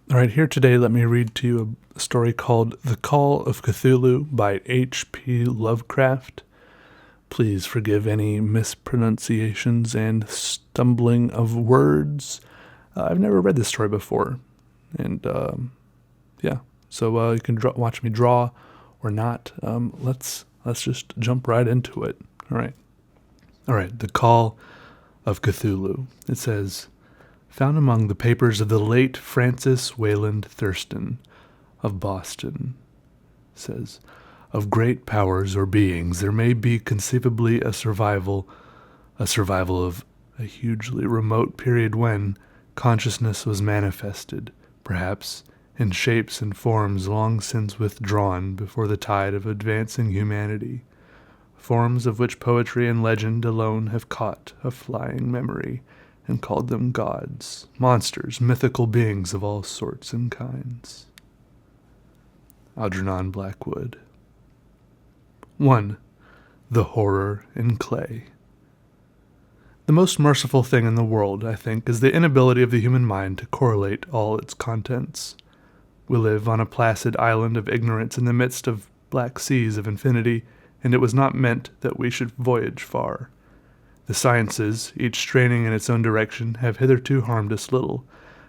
All right, here today, let me read to you a story called The Call of Cthulhu by H.P. Lovecraft. Please forgive any mispronunciations and stumbling of words. I've never read this story before, and yeah, so you can watch me draw or not. Let's just jump right into it. All right. The Call of Cthulhu. It says, found among the papers of the late Francis Wayland Thurston of Boston. It says, of great powers or beings, there may be conceivably a survival of a hugely remote period when consciousness was manifested, perhaps, in shapes and forms long since withdrawn before the tide of advancing humanity, forms of which poetry and legend alone have caught a flying memory, and called them gods, monsters, mythical beings of all sorts and kinds. Algernon Blackwood. 1. The Horror in Clay. The most merciful thing in the world, I think, is the inability of the human mind to correlate all its contents. We live on a placid island of ignorance in the midst of black seas of infinity, and it was not meant that we should voyage far. The sciences, each straining in its own direction, have hitherto harmed us little,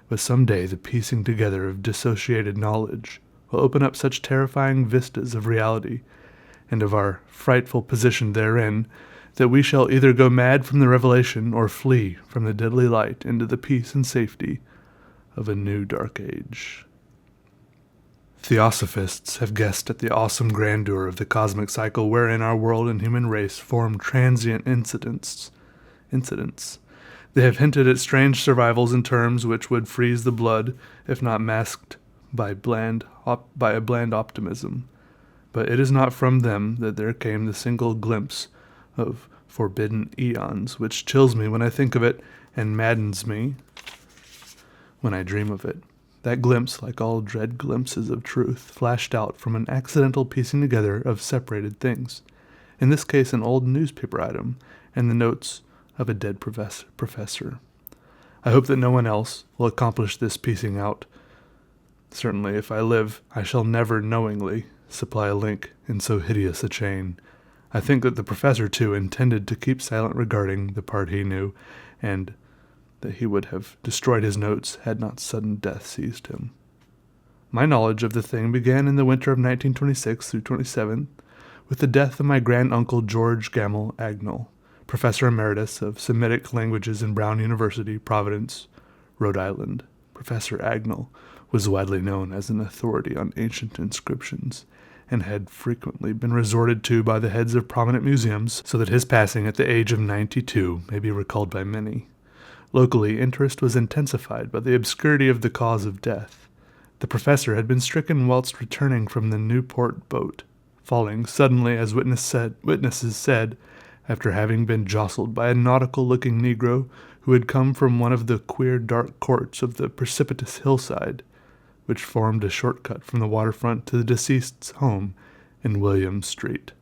but some day the piecing together of dissociated knowledge will open up such terrifying vistas of reality, and of our frightful position therein, that we shall either go mad from the revelation or flee from the deadly light into the peace and safety of a new dark age. Theosophists have guessed at the awesome grandeur of the cosmic cycle wherein our world and human race form transient incidents. They have hinted at strange survivals in terms which would freeze the blood, if not masked by a bland optimism. But it is not from them that there came the single glimpse of forbidden eons, which chills me when I think of it, and maddens me when I dream of it. That glimpse, like all dread glimpses of truth, flashed out from an accidental piecing together of separated things, in this case an old newspaper item, and the notes of a dead professor. I hope that no one else will accomplish this piecing out. Certainly, if I live, I shall never knowingly supply a link in so hideous a chain. I think that the professor, too, intended to keep silent regarding the part he knew, and that he would have destroyed his notes had not sudden death seized him. My knowledge of the thing began in the winter of 1926 through 27, with the death of my grand-uncle George Gamble Agnell, Professor Emeritus of Semitic Languages in Brown University, Providence, Rhode Island. Professor Agnell was widely known as an authority on ancient inscriptions, and had frequently been resorted to by the heads of prominent museums, so that his passing at the age of 92 may be recalled by many. Locally, interest was intensified by the obscurity of the cause of death. The professor had been stricken whilst returning from the Newport boat, falling suddenly, as witnesses said, after having been jostled by a nautical-looking Negro who had come from one of the queer dark courts of the precipitous hillside, which formed a shortcut from the waterfront to the deceased's home in William Street.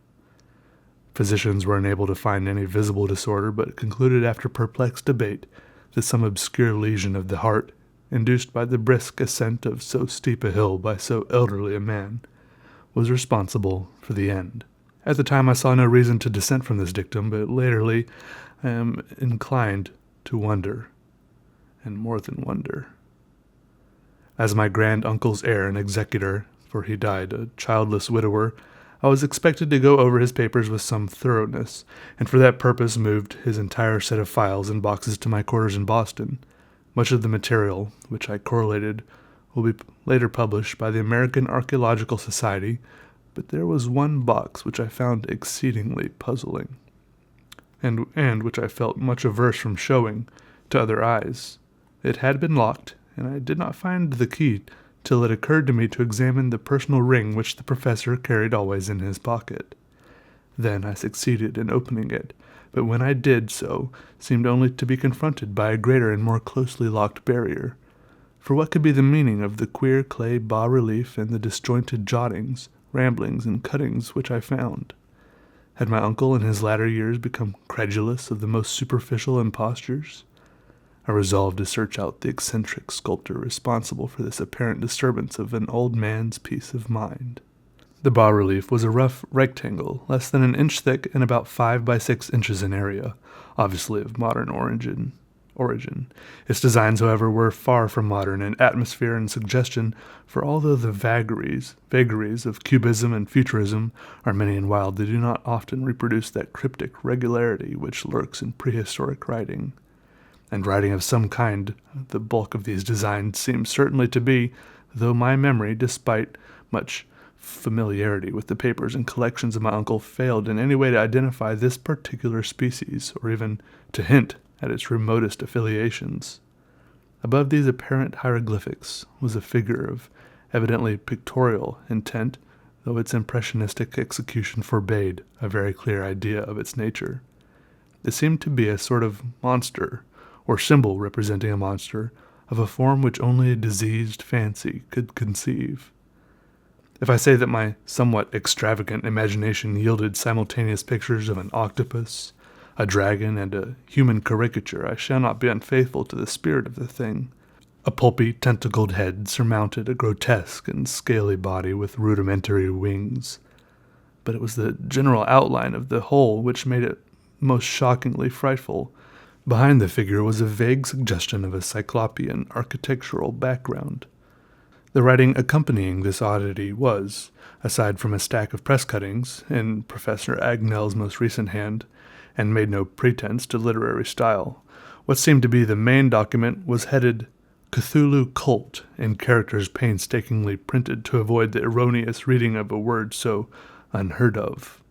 Physicians were unable to find any visible disorder, but concluded after perplexed debate that some obscure lesion of the heart, induced by the brisk ascent of so steep a hill by so elderly a man, was responsible for the end. At the time I saw no reason to dissent from this dictum, but latterly I am inclined to wonder, and more than wonder. As my grand-uncle's heir and executor, for he died a childless widower, I was expected to go over his papers with some thoroughness, and for that purpose moved his entire set of files and boxes to my quarters in Boston. Much of the material, which I correlated, will be later published by the American Archaeological Society, but there was one box which I found exceedingly puzzling, and which I felt much averse from showing to other eyes. It had been locked, and I did not find the key till it occurred to me to examine the personal ring which the professor carried always in his pocket. Then I succeeded in opening it, but when I did so, seemed only to be confronted by a greater and more closely locked barrier. For what could be the meaning of the queer clay bas-relief and the disjointed jottings, ramblings, and cuttings which I found? Had my uncle in his latter years become credulous of the most superficial impostures? I resolved to search out the eccentric sculptor responsible for this apparent disturbance of an old man's peace of mind. The bas-relief was a rough rectangle, less than an inch thick and about 5 by 6 inches in area, obviously of modern origin. Its designs, however, were far from modern in atmosphere and suggestion, for although the vagaries of cubism and futurism are many and wild, they do not often reproduce that cryptic regularity which lurks in prehistoric writing. And writing of some kind, the bulk of these designs seems certainly to be, though my memory, despite much familiarity with the papers and collections of my uncle, failed in any way to identify this particular species, or even to hint at its remotest affiliations. Above these apparent hieroglyphics was a figure of evidently pictorial intent, though its impressionistic execution forbade a very clear idea of its nature. It seemed to be a sort of monster, or symbol representing a monster, of a form which only a diseased fancy could conceive. If I say that my somewhat extravagant imagination yielded simultaneous pictures of an octopus, a dragon, and a human caricature, I shall not be unfaithful to the spirit of the thing. A pulpy, tentacled head surmounted a grotesque and scaly body with rudimentary wings. But it was the general outline of the whole which made it most shockingly frightful. Behind the figure was a vague suggestion of a cyclopean architectural background. The writing accompanying this oddity was, aside from a stack of press cuttings, in Professor Agnell's most recent hand, and made no pretense to literary style. What seemed to be the main document was headed Cthulhu Cult in characters painstakingly printed to avoid the erroneous reading of a word so unheard of.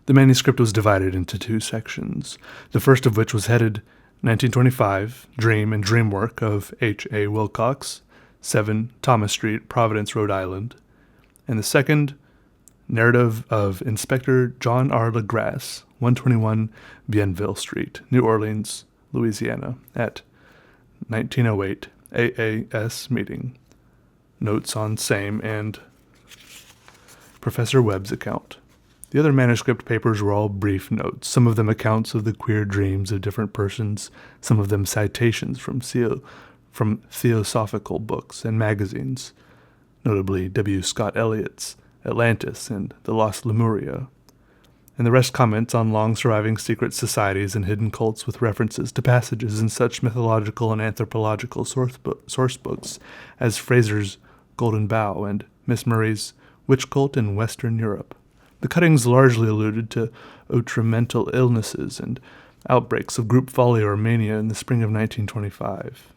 The manuscript was divided into 2 sections, the first of which was headed 1925, Dream and Dreamwork of H.A. Wilcox, 7 Thomas Street, Providence, Rhode Island, and the second, Narrative of Inspector John R. LeGrasse, 121 Bienville Street, New Orleans, Louisiana, at 1908 AAS meeting. Notes on same and Professor Webb's account. The other manuscript papers were all brief notes, some of them accounts of the queer dreams of different persons, some of them citations from theosophical books and magazines, notably W. Scott Eliot's Atlantis and The Lost Lemuria, and the rest comments on long-surviving secret societies and hidden cults with references to passages in such mythological and anthropological source books as Fraser's Golden Bough and Miss Murray's Witch Cult in Western Europe. The cuttings largely alluded to outre-mental illnesses and outbreaks of group folly or mania in the spring of 1925.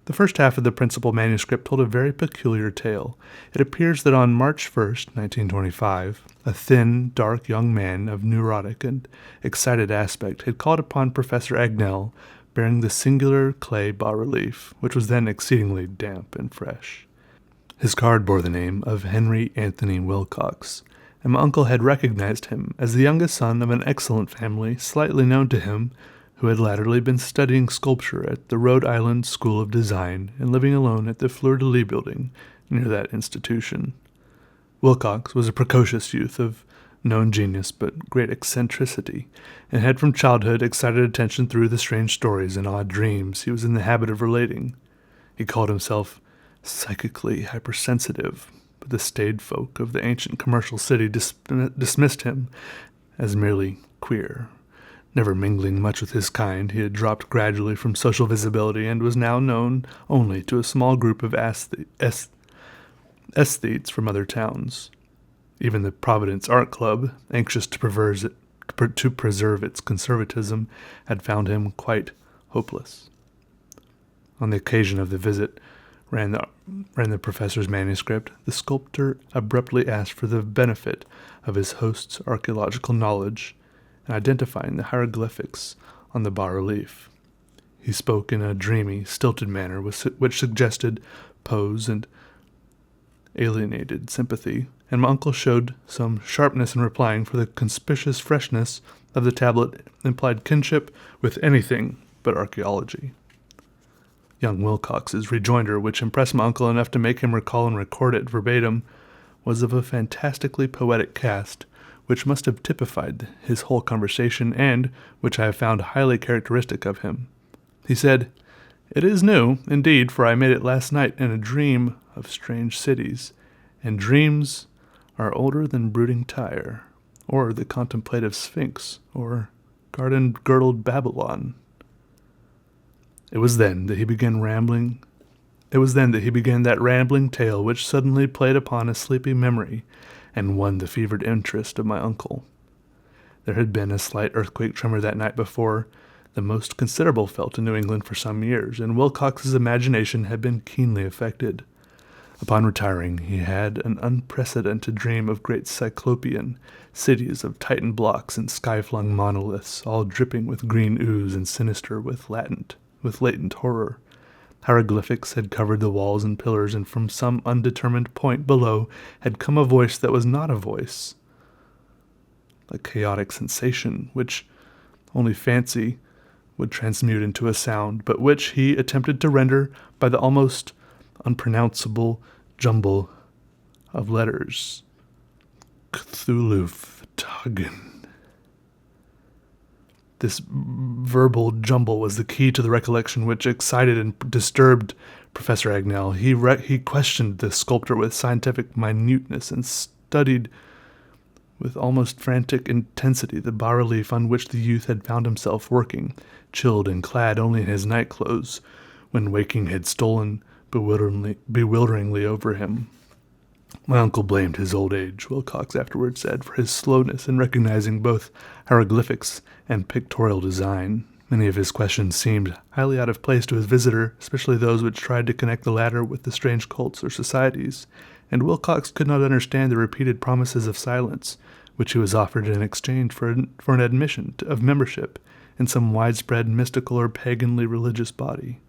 The first half of the principal manuscript told a very peculiar tale. It appears that on March 1st, 1925, a thin, dark young man of neurotic and excited aspect had called upon Professor Agnell, bearing the singular clay bas-relief, which was then exceedingly damp and fresh. His card bore the name of Henry Anthony Wilcox, and my uncle had recognized him as the youngest son of an excellent family slightly known to him, who had latterly been studying sculpture at the Rhode Island School of Design and living alone at the Fleur-de-Lis building near that institution. Wilcox was a precocious youth of known genius but great eccentricity, and had from childhood excited attention through the strange stories and odd dreams he was in the habit of relating. He called himself psychically hypersensitive, but the staid folk of the ancient commercial city dismissed him as merely queer. Never mingling much with his kind, he had dropped gradually from social visibility and was now known only to a small group of aesthetes from other towns. Even the Providence Art Club, anxious to preserve its conservatism, had found him quite hopeless. On the occasion of the visit, ran the professor's manuscript, the sculptor abruptly asked for the benefit of his host's archaeological knowledge in identifying the hieroglyphics on the bas-relief. He spoke in a dreamy, stilted manner which suggested pose and alienated sympathy, and my uncle showed some sharpness in replying, for the conspicuous freshness of the tablet implied kinship with anything but archaeology. Young Wilcox's rejoinder, which impressed my uncle enough to make him recall and record it verbatim, was of a fantastically poetic cast, which must have typified his whole conversation, and which I have found highly characteristic of him. He said, "It is new, indeed, for I made it last night in a dream of strange cities, and dreams are older than brooding Tyre, or the contemplative Sphinx, or garden-girdled Babylon." It was then that he began that rambling tale which suddenly played upon a sleepy memory and won the fevered interest of my uncle. There had been a slight earthquake tremor that night before, the most considerable felt in New England for some years, and Wilcox's imagination had been keenly affected. Upon retiring, he had an unprecedented dream of great cyclopean cities of Titan blocks and sky-flung monoliths, all dripping with green ooze and sinister with latent horror. Hieroglyphics had covered the walls and pillars, and from some undetermined point below had come a voice that was not a voice, a chaotic sensation which only fancy would transmute into a sound, but which he attempted to render by the almost unpronounceable jumble of letters. Cthulhu. This verbal jumble was the key to the recollection which excited and disturbed Professor Agnell. He questioned the sculptor with scientific minuteness and studied with almost frantic intensity the bas-relief on which the youth had found himself working, chilled and clad only in his night-clothes, when waking had stolen bewilderingly over him. My uncle blamed his old age, Wilcox afterwards said, for his slowness in recognizing both hieroglyphics and pictorial design. Many of his questions seemed highly out of place to his visitor, especially those which tried to connect the latter with the strange cults or societies, and Wilcox could not understand the repeated promises of silence, which he was offered in exchange for an admission of membership in some widespread mystical or paganly religious body.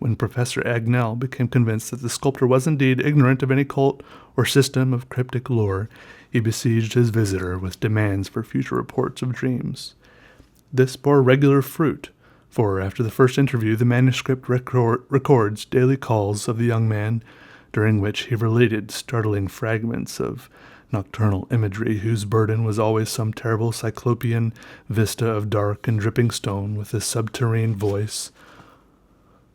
When Professor Agnell became convinced that the sculptor was indeed ignorant of any cult or system of cryptic lore, he besieged his visitor with demands for future reports of dreams. This bore regular fruit, for after the first interview the manuscript records daily calls of the young man, during which he related startling fragments of nocturnal imagery whose burden was always some terrible cyclopean vista of dark and dripping stone with a subterranean voice,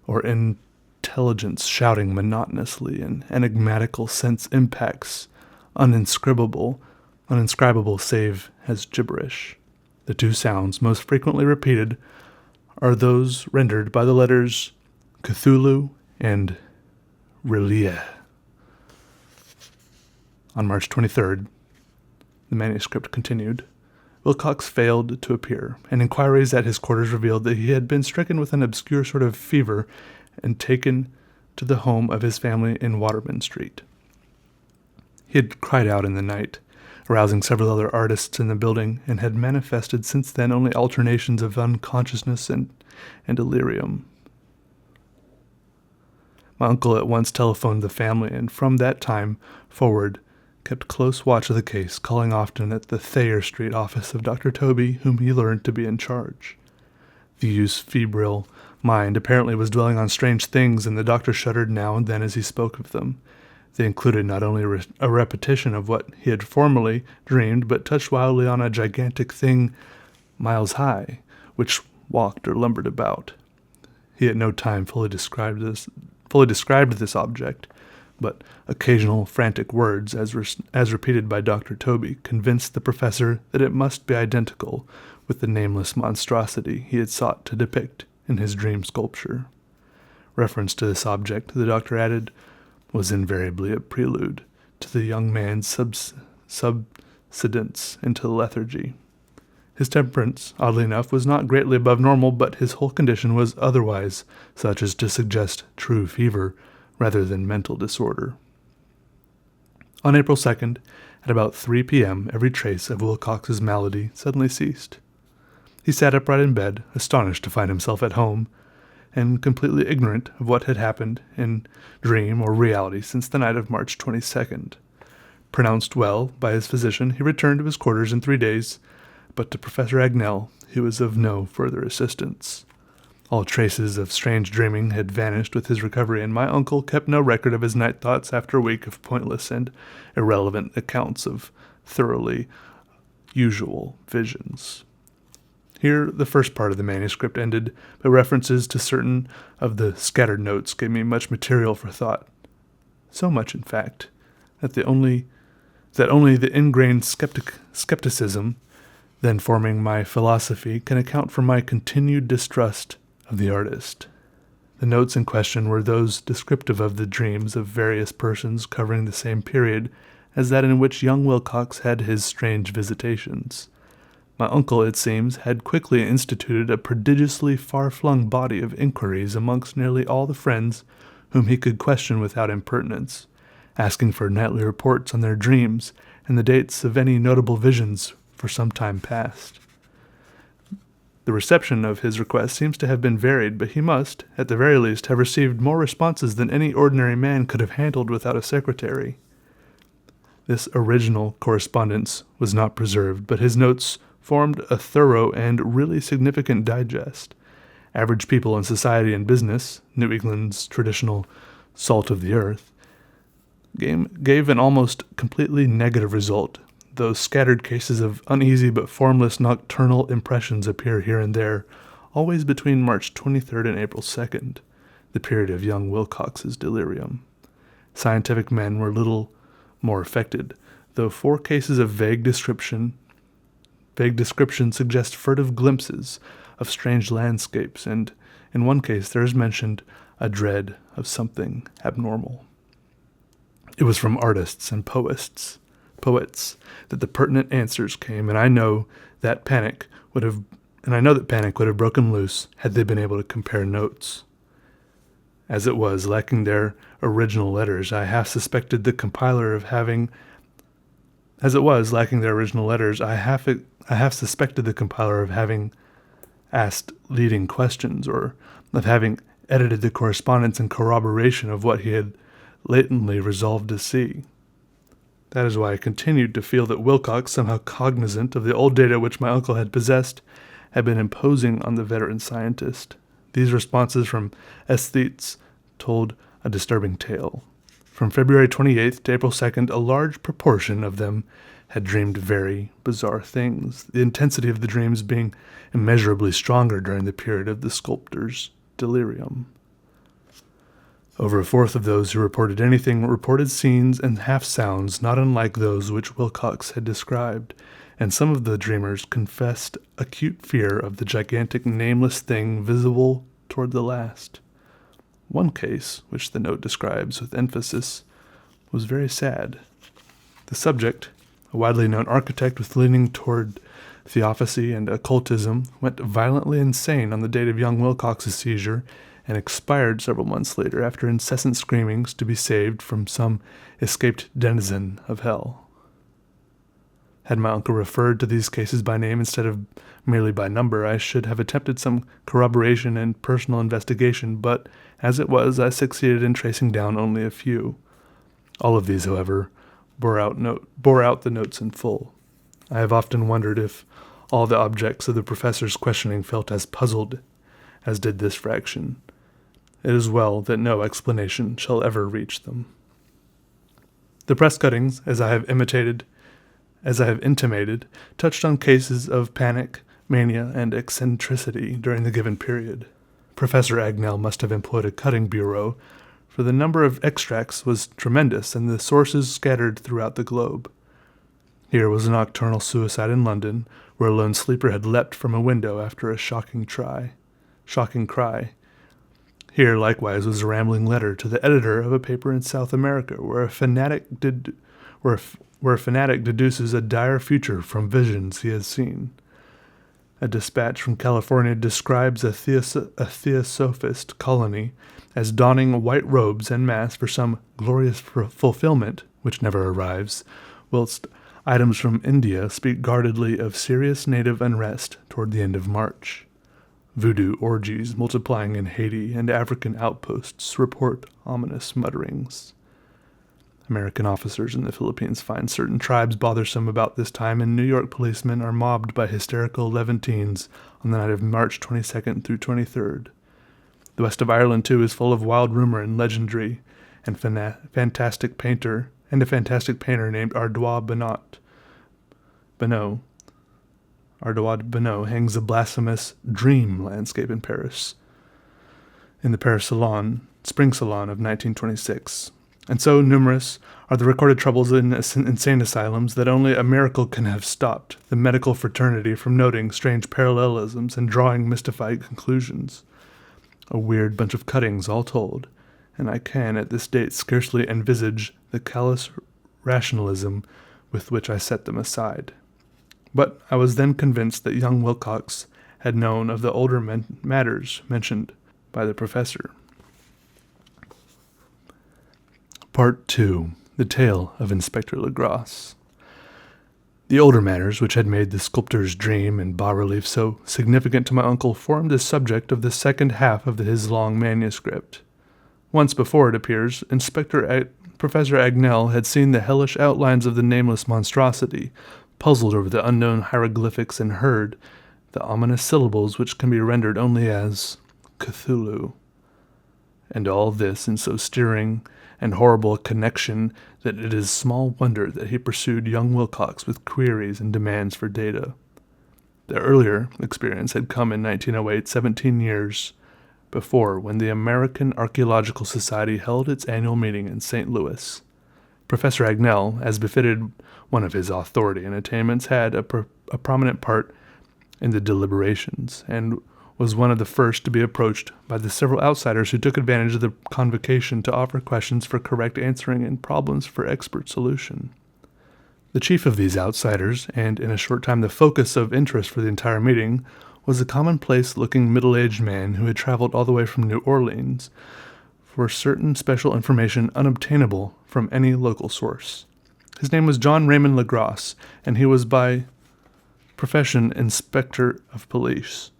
or intelligence shouting monotonously, and enigmatical sense impacts, uninscribable save as gibberish. The two sounds most frequently repeated are those rendered by the letters Cthulhu and Relia. On March 23rd, the manuscript continued, Wilcox failed to appear, and inquiries at his quarters revealed that he had been stricken with an obscure sort of fever and taken to the home of his family in Waterman Street. He had cried out in the night, arousing several other artists in the building, and had manifested since then only alternations of unconsciousness and delirium. My uncle at once telephoned the family, and from that time forward kept close watch of the case, calling often at the Thayer Street office of Dr. Toby, whom he learned to be in charge. The youth's febrile mind apparently was dwelling on strange things, and the doctor shuddered now and then as he spoke of them. They included not only a repetition of what he had formerly dreamed, but touched wildly on a gigantic thing miles high, which walked or lumbered about. He at no time fully described this object, but occasional frantic words, as repeated by Dr. Toby, convinced the professor that it must be identical with the nameless monstrosity he had sought to depict in his dream sculpture. Reference to this object, the doctor added, was invariably a prelude to the young man's subsidence into lethargy. His temperance, oddly enough, was not greatly above normal, but his whole condition was otherwise such as to suggest true fever rather than mental disorder. On April 2nd, at about 3 p.m., every trace of Wilcox's malady suddenly ceased. He sat upright in bed, astonished to find himself at home, and completely ignorant of what had happened in dream or reality since the night of March 22nd. Pronounced well by his physician, he returned to his quarters in 3 days, but to Professor Agnell he was of no further assistance. All traces of strange dreaming had vanished with his recovery, and my uncle kept no record of his night thoughts after a week of pointless and irrelevant accounts of thoroughly usual visions. Here, the first part of the manuscript ended, but references to certain of the scattered notes gave me much material for thought. So much, in fact, that only the ingrained skepticism then forming my philosophy can account for my continued distrust of the artist. The notes in question were those descriptive of the dreams of various persons covering the same period as that in which young Wilcox had his strange visitations. My uncle, it seems, had quickly instituted a prodigiously far-flung body of inquiries amongst nearly all the friends whom he could question without impertinence, asking for nightly reports on their dreams and the dates of any notable visions for some time past. The reception of his request seems to have been varied, but he must, at the very least, have received more responses than any ordinary man could have handled without a secretary. This original correspondence was not preserved, but his notes formed a thorough and really significant digest. Average people in society and business, New England's traditional salt of the earth, gave an almost completely negative result. Those scattered cases of uneasy but formless nocturnal impressions appear here and there, always between March 23rd and April 2nd, the period of young Wilcox's delirium. Scientific men were little more affected, though 4 cases of vague description suggest furtive glimpses of strange landscapes, and in one case there is mentioned a dread of something abnormal. It was from artists and poets that the pertinent answers came, and I know that panic would have broken loose had they been able to compare notes. As it was, lacking their original letters, I half suspected the compiler of having asked leading questions, or of having edited the correspondence in corroboration of what he had latently resolved to see. That is why I continued to feel that Wilcox, somehow cognizant of the old data which my uncle had possessed, had been imposing on the veteran scientist. These responses from aesthetes told a disturbing tale. From February 28th to April 2nd, a large proportion of them had dreamed very bizarre things, the intensity of the dreams being immeasurably stronger during the period of the sculptor's delirium. Over a fourth of those who reported anything reported scenes and half-sounds not unlike those which Wilcox had described, and some of the dreamers confessed acute fear of the gigantic nameless thing visible toward the last. One case, which the note describes with emphasis, was very sad. The subject, a widely known architect with leaning toward theosophy and occultism, went violently insane on the date of young Wilcox's seizure, and expired several months later after incessant screamings to be saved from some escaped denizen of hell. Had my uncle referred to these cases by name instead of merely by number, I should have attempted some corroboration and personal investigation, but as it was, I succeeded in tracing down only a few. All of these, however, bore out the notes in full. I have often wondered if all the objects of the professor's questioning felt as puzzled as did this fraction. It is well that no explanation shall ever reach them. The press cuttings, as I have intimated, touched on cases of panic, mania, and eccentricity during the given period. Professor Agnell must have employed a cutting bureau, for the number of extracts was tremendous and the sources scattered throughout the globe. Here was a nocturnal suicide in London, where a lone sleeper had leapt from a window after a shocking cry. Here, likewise, was a rambling letter to the editor of a paper in South America, where a fanatic deduces a dire future from visions he has seen. A dispatch from California describes a theosophist colony as donning white robes en masse for some glorious fulfillment, which never arrives, whilst items from India speak guardedly of serious native unrest toward the end of March. Voodoo orgies multiplying in Haiti and African outposts report ominous mutterings. American officers in the Philippines find certain tribes bothersome about this time, and New York policemen are mobbed by hysterical Levantines on the night of March 22nd through 23rd. The west of Ireland, too, is full of wild rumor and legendary, and a fantastic painter named Ardois Bonneau Ardois Bonneau hangs a blasphemous dream landscape in Paris, in the Paris Salon, Spring Salon of 1926. And so numerous are the recorded troubles in insane asylums that only a miracle can have stopped the medical fraternity from noting strange parallelisms and drawing mystified conclusions. A weird bunch of cuttings, all told, and I can, at this date, scarcely envisage the callous rationalism with which I set them aside. But I was then convinced that young Wilcox had known of the older matters mentioned by the professor. Part 2. The Tale of Inspector Legras. The older matters which had made the sculptor's dream and bas-relief so significant to my uncle formed the subject of the second half of his long manuscript. Once before, it appears, Professor Agnell had seen the hellish outlines of the nameless monstrosity, puzzled over the unknown hieroglyphics, and heard the ominous syllables which can be rendered only as Cthulhu. And all this in so stirring and horrible a connection that it is small wonder that he pursued young Wilcox with queries and demands for data. The earlier experience had come in 1908, 17 years before, when the American Archaeological Society held its annual meeting in St. Louis. Professor Agnell, as befitted one of his authority and attainments, had a prominent part in the deliberations, and was one of the first to be approached by the several outsiders who took advantage of the convocation to offer questions for correct answering and problems for expert solution. The chief of these outsiders, and in a short time the focus of interest for the entire meeting, was a commonplace-looking middle-aged man who had traveled all the way from New Orleans for certain special information unobtainable from any local source. His name was John Raymond Legras, and he was by profession inspector of police.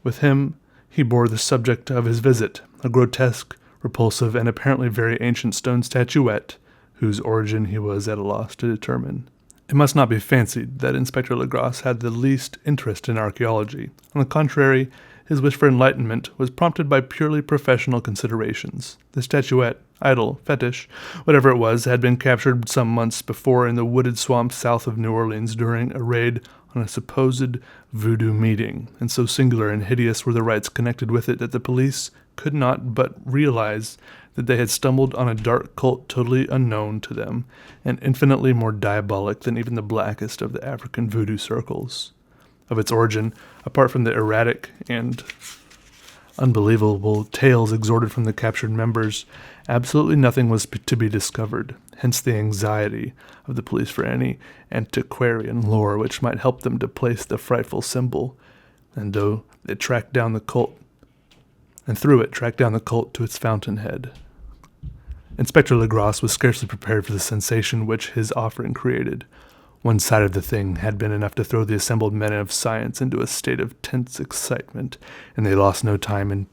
With him, he bore the subject of his visit, a grotesque, repulsive, and apparently very ancient stone statuette, whose origin he was at a loss to determine. It must not be fancied that Inspector Legras had the least interest in archaeology. On the contrary, his wish for enlightenment was prompted by purely professional considerations. The statuette, idol, fetish, whatever it was, had been captured some months before in the wooded swamps south of New Orleans during a raid on a supposed voodoo meeting, and so singular and hideous were the rites connected with it that the police could not but realize that they had stumbled on a dark cult totally unknown to them, and infinitely more diabolic than even the blackest of the African voodoo circles. Of its origin, apart from the erratic and unbelievable tales extorted from the captured members, absolutely nothing was to be discovered, hence the anxiety of the police for any antiquarian lore which might help them to place the frightful symbol, and through it tracked down the cult to its fountainhead. Inspector Legras was scarcely prepared for the sensation which his offering created. One side of the thing had been enough to throw the assembled men of science into a state of tense excitement, and they lost no time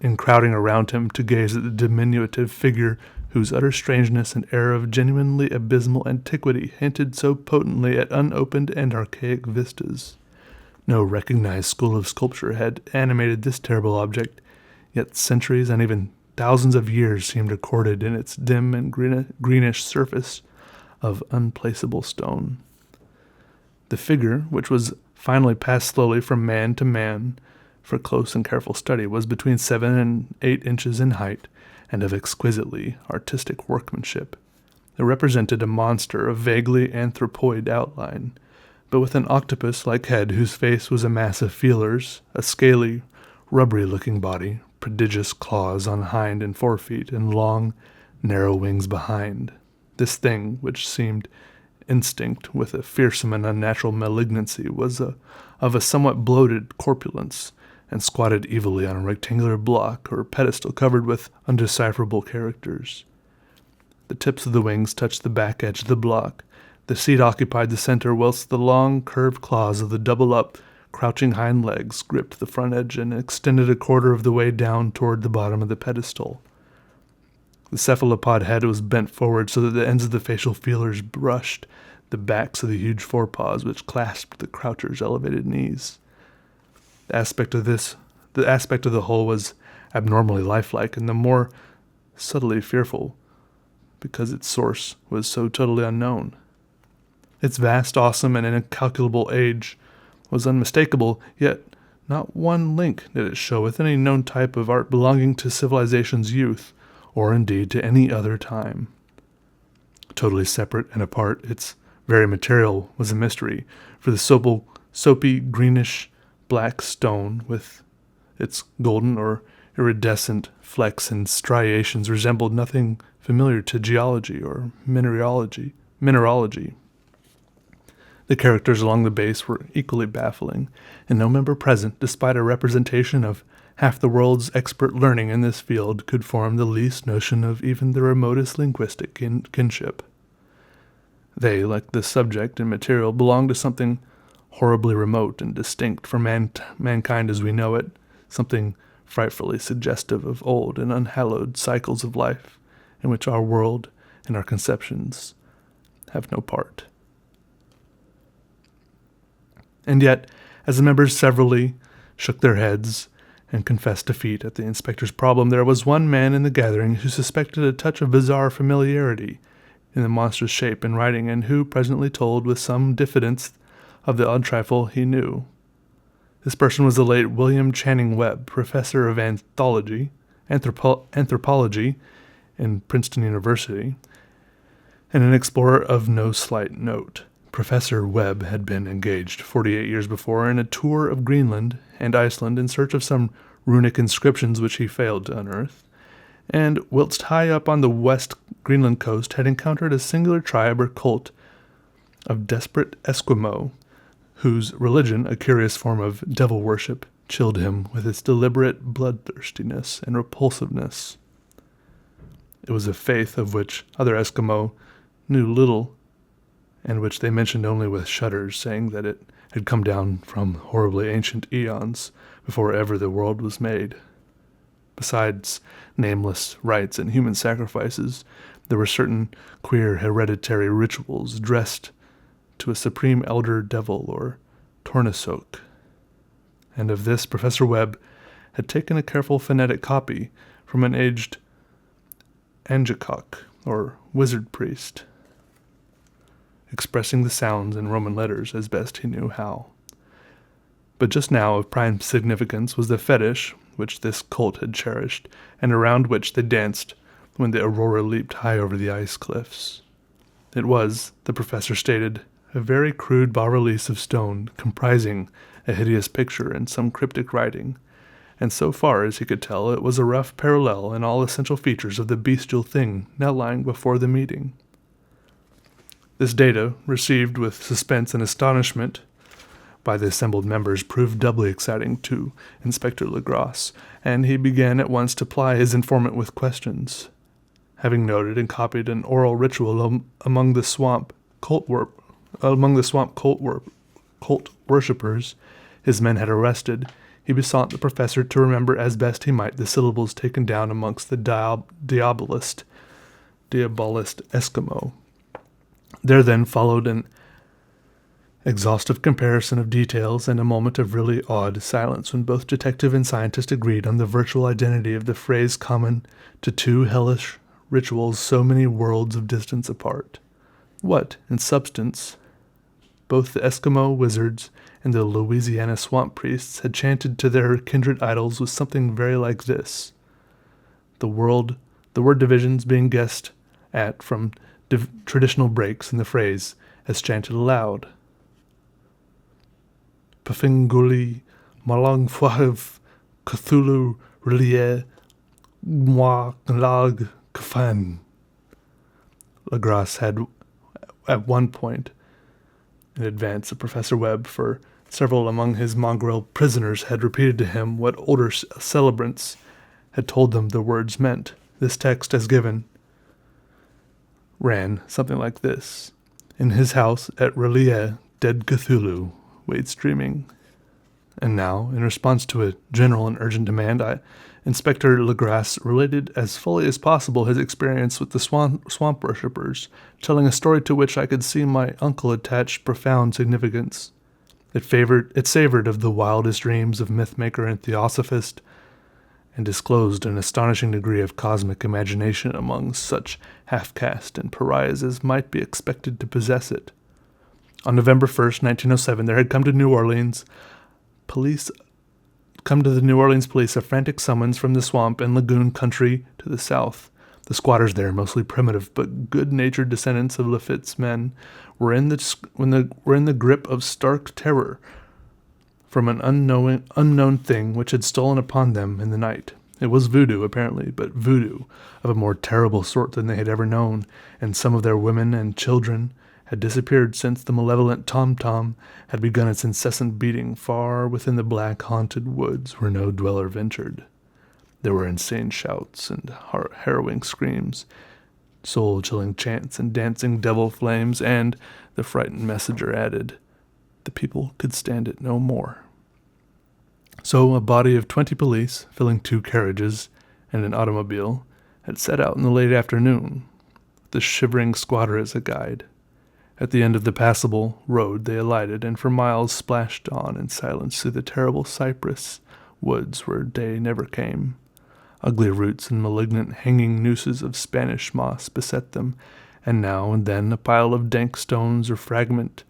in crowding around him to gaze at the diminutive figure whose utter strangeness and air of genuinely abysmal antiquity hinted so potently at unopened and archaic vistas. No recognized school of sculpture had animated this terrible object, yet centuries and even thousands of years seemed recorded in its dim and greenish surface of unplaceable stone. The figure, which was finally passed slowly from man to man for close and careful study, was between 7 and 8 inches in height and of exquisitely artistic workmanship. It represented a monster of vaguely anthropoid outline, but with an octopus-like head whose face was a mass of feelers, a scaly, rubbery-looking body, prodigious claws on hind and forefeet, and long, narrow wings behind. This thing, which seemed instinct with a fearsome and unnatural malignancy, was of a somewhat bloated corpulence, and squatted evilly on a rectangular block or pedestal covered with undecipherable characters. The tips of the wings touched the back edge of the block. The seat occupied the center, whilst the long, curved claws of the double-up, crouching hind legs gripped the front edge and extended a quarter of the way down toward the bottom of the pedestal. The cephalopod head was bent forward so that the ends of the facial feelers brushed the backs of the huge forepaws which clasped the croucher's elevated knees. The aspect of the whole was abnormally lifelike, and the more subtly fearful because its source was so totally unknown. Its vast, awesome, and incalculable age was unmistakable, yet not one link did it show with any known type of art belonging to civilization's youth, or indeed to any other time. Totally separate and apart, its very material was a mystery, for the soapy greenish black stone with its golden or iridescent flecks and striations resembled nothing familiar to geology or mineralogy. The characters along the base were equally baffling, and no member present, despite a representation of half the world's expert learning in this field, could form the least notion of even the remotest linguistic kinship. They, like the subject and material, belonged to something horribly remote and distinct from mankind as we know it, something frightfully suggestive of old and unhallowed cycles of life, in which our world and our conceptions have no part. And yet, as the members severally shook their heads and confessed defeat at the inspector's problem, there was one man in the gathering who suspected a touch of bizarre familiarity in the monstrous shape and writing, and who presently told with some diffidence of the odd trifle he knew. This person was the late William Channing Webb, professor of anthropology in Princeton University, and an explorer of no slight note. Professor Webb had been engaged 48 years before in a tour of Greenland and Iceland in search of some runic inscriptions which he failed to unearth, and whilst high up on the west Greenland coast had encountered a singular tribe or cult of desperate Eskimo, whose religion, a curious form of devil worship, chilled him with its deliberate bloodthirstiness and repulsiveness. It was a faith of which other Eskimo knew little, and which they mentioned only with shudders, saying that it had come down from horribly ancient eons before ever the world was made. Besides nameless rites and human sacrifices, there were certain queer hereditary rituals addressed to a supreme elder devil or Tornasoak, and of this Professor Webb had taken a careful phonetic copy from an aged Angakok, or wizard priest, expressing the sounds in Roman letters as best he knew how. But just now of prime significance was the fetish which this cult had cherished, and around which they danced when the aurora leaped high over the ice cliffs. It was, the professor stated, a very crude bas-relief of stone, comprising a hideous picture and some cryptic writing, and so far as he could tell, it was a rough parallel in all essential features of the bestial thing now lying before the meeting. This data, received with suspense and astonishment by the assembled members, proved doubly exciting to Inspector Legrasse, and he began at once to ply his informant with questions. Having noted and copied an oral ritual among the swamp cult worshippers his men had arrested, he besought the professor to remember as best he might the syllables taken down amongst the diabolist Eskimo. There then followed an exhaustive comparison of details and a moment of really awed silence when both detective and scientist agreed on the virtual identity of the phrase common to two hellish rituals so many worlds of distance apart. What, in substance, both the Eskimo wizards and the Louisiana swamp priests had chanted to their kindred idols was something very like this. The word divisions being guessed at from traditional breaks in the phrase as chanted aloud. Pafinguli malangfuav Cthulhu relie moi lag kafan. Legrasse had at one point in advance of Professor Webb, for several among his mongrel prisoners had repeated to him what older celebrants had told them the words meant. This text, as given, ran something like this. In his house at Relie, dead Cthulhu waits dreaming. And now, in response to a general and urgent demand, Inspector Legrasse related as fully as possible his experience with the swamp worshippers, telling a story to which I could see my uncle attach profound significance. It savored of the wildest dreams of myth-maker and theosophist, and disclosed an astonishing degree of cosmic imagination among such half-caste and pariahs as might be expected to possess it. On November 1st, 1907, there had come to the New Orleans police a frantic summons from the swamp and lagoon country to the south. The squatters there, mostly primitive but good-natured descendants of Lafitte's men, were in the grip of stark terror from an unknown thing which had stolen upon them in the night. It was voodoo, apparently, but voodoo of a more terrible sort than they had ever known, and some of their women and children had disappeared since the malevolent tom-tom had begun its incessant beating far within the black haunted woods where no dweller ventured. There were insane shouts and harrowing screams, soul-chilling chants and dancing devil flames, and, the frightened messenger added, the people could stand it no more. So a body of 20 police, filling 2 carriages and an automobile, had set out in the late afternoon, with the shivering squatter as a guide. At the end of the passable road they alighted, and for miles splashed on in silence through the terrible cypress woods where day never came. Ugly roots and malignant hanging nooses of Spanish moss beset them, and now and then a pile of dank stones or fragment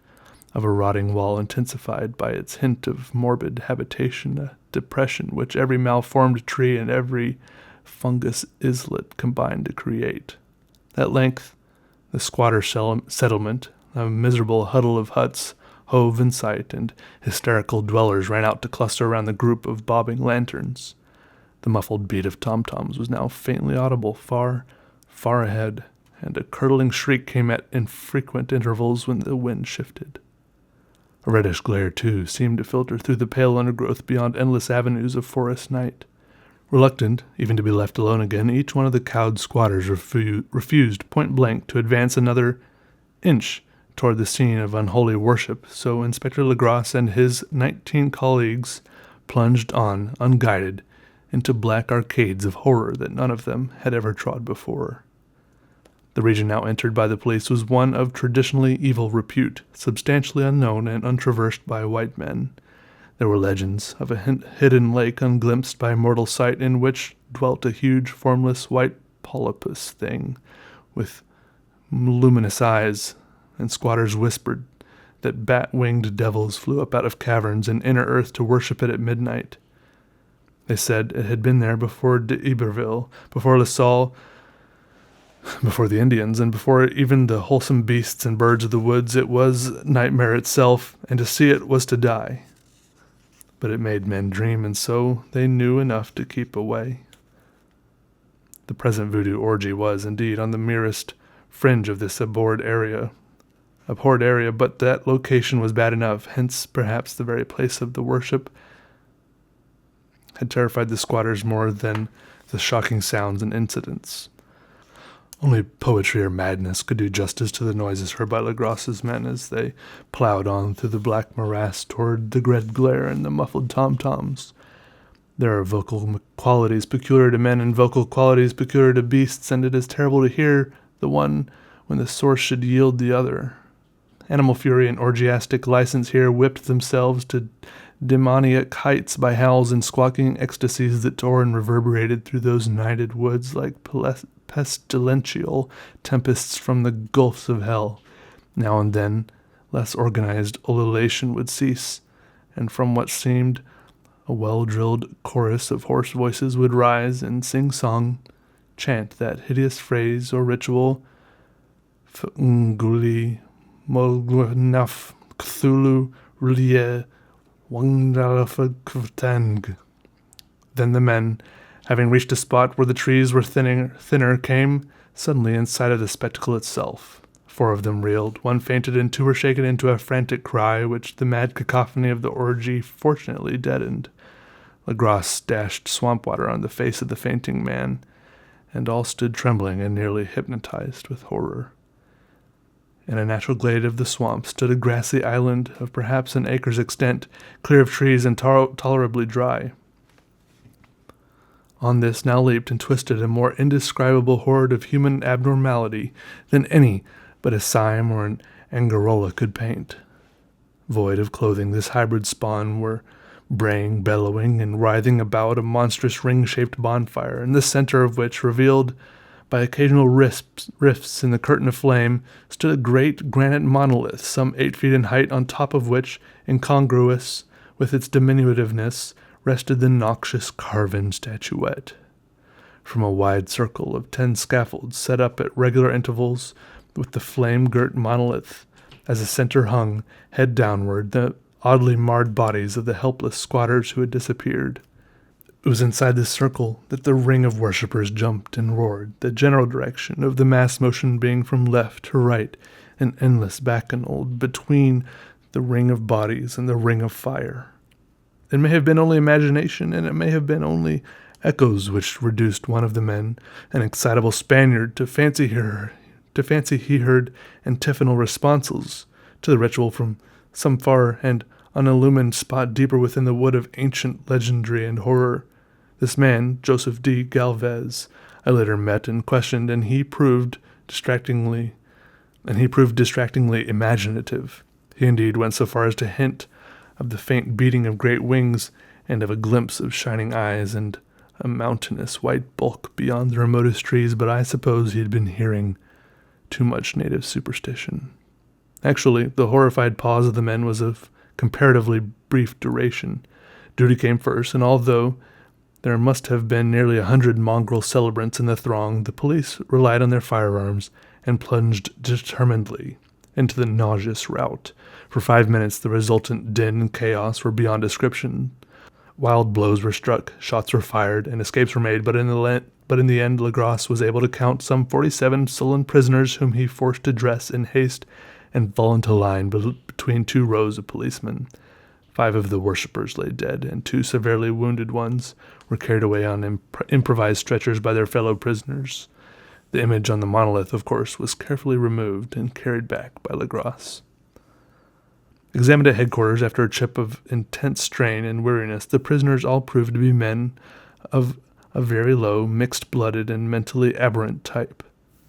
of a rotting wall intensified by its hint of morbid habitation, a depression which every malformed tree and every fungus islet combined to create. At length, the squatter settlement, a miserable huddle of huts, hove in sight, and hysterical dwellers ran out to cluster around the group of bobbing lanterns. The muffled beat of tom-toms was now faintly audible far, far ahead, and a curdling shriek came at infrequent intervals when the wind shifted. A reddish glare, too, seemed to filter through the pale undergrowth beyond endless avenues of forest night. Reluctant, even to be left alone again, each one of the cowed squatters refused point-blank to advance another inch toward the scene of unholy worship, so Inspector Legrasse and his 19 colleagues plunged on, unguided, into black arcades of horror that none of them had ever trod before. The region now entered by the police was one of traditionally evil repute, substantially unknown and untraversed by white men. There were legends of a hidden lake unglimpsed by mortal sight in which dwelt a huge, formless white polypus thing with luminous eyes, and squatters whispered that bat-winged devils flew up out of caverns in inner earth to worship it at midnight. They said it had been there before d'Iberville, before La Salle, before the Indians, and before even the wholesome beasts and birds of the woods. It was nightmare itself, and to see it was to die. But it made men dream, and so they knew enough to keep away. The present voodoo orgy was, indeed, on the merest fringe of this abhorred area, but that location was bad enough, hence perhaps the very place of the worship had terrified the squatters more than the shocking sounds and incidents. Only poetry or madness could do justice to the noises heard by Legrasse's men as they plowed on through the black morass toward the red glare and the muffled tom-toms. There are vocal qualities peculiar to men and vocal qualities peculiar to beasts, and it is terrible to hear the one when the source should yield the other. Animal fury and orgiastic license here whipped themselves to demoniac heights by howls and squawking ecstasies that tore and reverberated through those nighted woods like pestilential tempests from the gulfs of hell. Now and then, less organized ululation would cease, and from what seemed a well-drilled chorus of hoarse voices would rise and sing-song, chant that hideous phrase or ritual, F'nguli Molgnaf Cthulhu Rulie Wangdalafakvtang. Then the men, having reached a spot where the trees were thinner, came suddenly in sight of the spectacle itself. 4 of them reeled, 1 fainted, and 2 were shaken into a frantic cry, which the mad cacophony of the orgy fortunately deadened. Legrasse dashed swamp water on the face of the fainting man, and all stood trembling and nearly hypnotized with horror. In a natural glade of the swamp stood a grassy island of perhaps an acre's extent, clear of trees and tolerably dry. On this now leaped and twisted a more indescribable horde of human abnormality than any but a Siam or an Angarola could paint. Void of clothing, this hybrid spawn were braying, bellowing, and writhing about a monstrous ring-shaped bonfire, in the center of which, revealed By occasional rifts in the curtain of flame stood a great granite monolith, some 8 feet in height, on top of which, incongruous with its diminutiveness, rested the noxious carven statuette. From a wide circle of 10 scaffolds set up at regular intervals, with the flame-girt monolith as a center, hung, head downward, the oddly marred bodies of the helpless squatters who had disappeared. It was inside this circle that the ring of worshippers jumped and roared, the general direction of the mass motion being from left to right, an endless bacchanal between the ring of bodies and the ring of fire. It may have been only imagination, and it may have been only echoes which reduced one of the men, an excitable Spaniard, to fancy he heard antiphonal responses to the ritual from some far and unillumined spot deeper within the wood of ancient legendary and horror. This man, Joseph D. Galvez, I later met and questioned, and he proved distractingly imaginative. He indeed went so far as to hint of the faint beating of great wings and of a glimpse of shining eyes and a mountainous white bulk beyond the remotest trees, but I suppose he had been hearing too much native superstition. Actually, the horrified pause of the men was of comparatively brief duration. Duty came first, and although there must have been nearly 100 mongrel celebrants in the throng, the police relied on their firearms and plunged determinedly into the nauseous rout. For 5 minutes, the resultant din and chaos were beyond description. Wild blows were struck, shots were fired, and escapes were made, but in the end, Legras was able to count some 47 sullen prisoners whom he forced to dress in haste and fall into line between 2 rows of policemen. 5 of the worshippers lay dead, and 2 severely wounded ones were carried away on improvised stretchers by their fellow prisoners. The image on the monolith, of course, was carefully removed and carried back by Legras. Examined at headquarters after a trip of intense strain and weariness, the prisoners all proved to be men of a very low, mixed-blooded, and mentally aberrant type.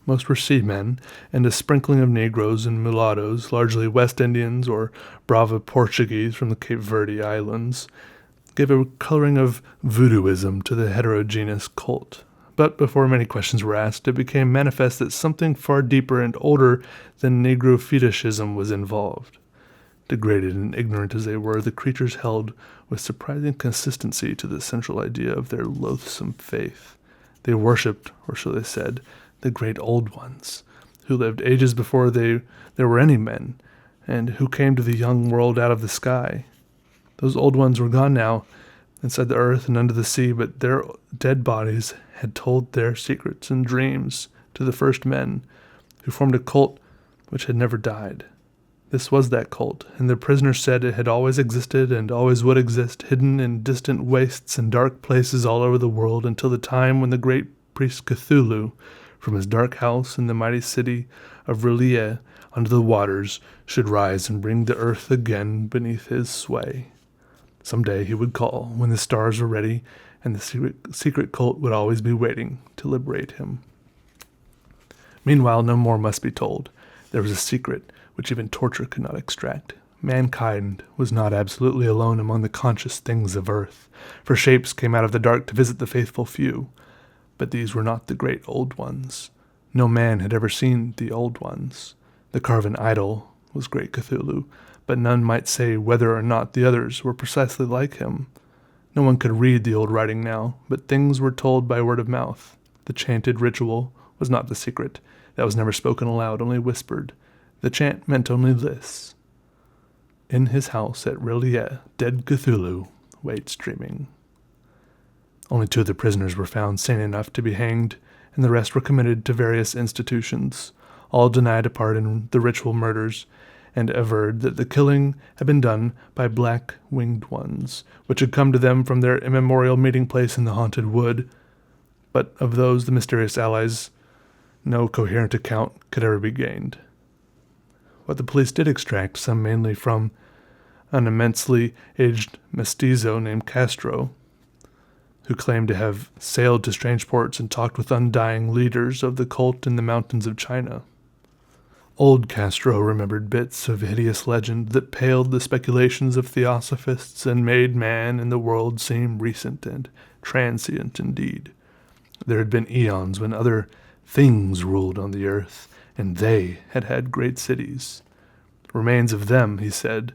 Most were seamen, and a sprinkling of Negroes and mulattoes, largely West Indians or Brava Portuguese from the Cape Verde Islands, gave a coloring of voodooism to the heterogeneous cult. But before many questions were asked, it became manifest that something far deeper and older than Negro fetishism was involved. Degraded and ignorant as they were, the creatures held with surprising consistency to the central idea of their loathsome faith. They worshipped, or so they said, the great old ones, who lived ages before there were any men, and who came to the young world out of the sky. Those old ones were gone now, inside the earth and under the sea, but their dead bodies had told their secrets and dreams to the first men, who formed a cult which had never died. This was that cult, and the prisoners said it had always existed and always would exist, hidden in distant wastes and dark places all over the world, until the time when the great priest Cthulhu, from his dark house in the mighty city of Realtime under the waters, should rise and bring the earth again beneath his sway. Some day he would call, when the stars were ready, and the secret cult would always be waiting to liberate him. Meanwhile, no more must be told. There was a secret which even torture could not extract. Mankind was not absolutely alone among the conscious things of earth, for shapes came out of the dark to visit the faithful few. But these were not the great old ones. No man had ever seen the old ones. The carven idol was great Cthulhu, but none might say whether or not the others were precisely like him. No one could read the old writing now, but things were told by word of mouth. The chanted ritual was not the secret. That was never spoken aloud, only whispered. The chant meant only this: in his house at Realtime, dead Cthulhu waits dreaming. Only 2 of the prisoners were found sane enough to be hanged, and the rest were committed to various institutions. All denied a part in the ritual murders, and averred that the killing had been done by black-winged ones, which had come to them from their immemorial meeting place in the haunted wood. But of those, the mysterious allies, no coherent account could ever be gained. What the police did extract, some mainly from an immensely aged mestizo named Castro, who claimed to have sailed to strange ports and talked with undying leaders of the cult in the mountains of China. Old Castro remembered bits of hideous legend that paled the speculations of theosophists and made man and the world seem recent and transient indeed. There had been eons when other Things ruled on the earth, and they had had great cities. Remains of them, he said,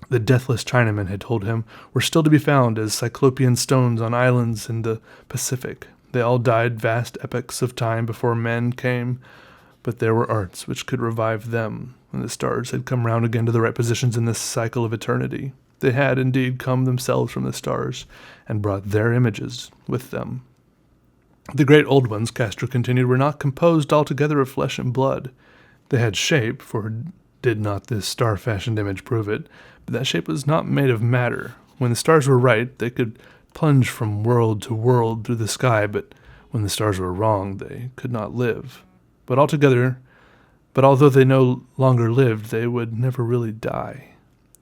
the deathless Chinaman had told him, were still to be found as cyclopean stones on islands in the Pacific. They all died vast epochs of time before men came, but there were arts which could revive them when the stars had come round again to the right positions in this cycle of eternity. They had indeed come themselves from the stars and brought their images with them. The great old ones, Castro continued, were not composed altogether of flesh and blood. They had shape, for did not this star-fashioned image prove it? But that shape was not made of matter. When the stars were right, they could plunge from world to world through the sky, but when the stars were wrong, they could not live. But although they no longer lived, they would never really die.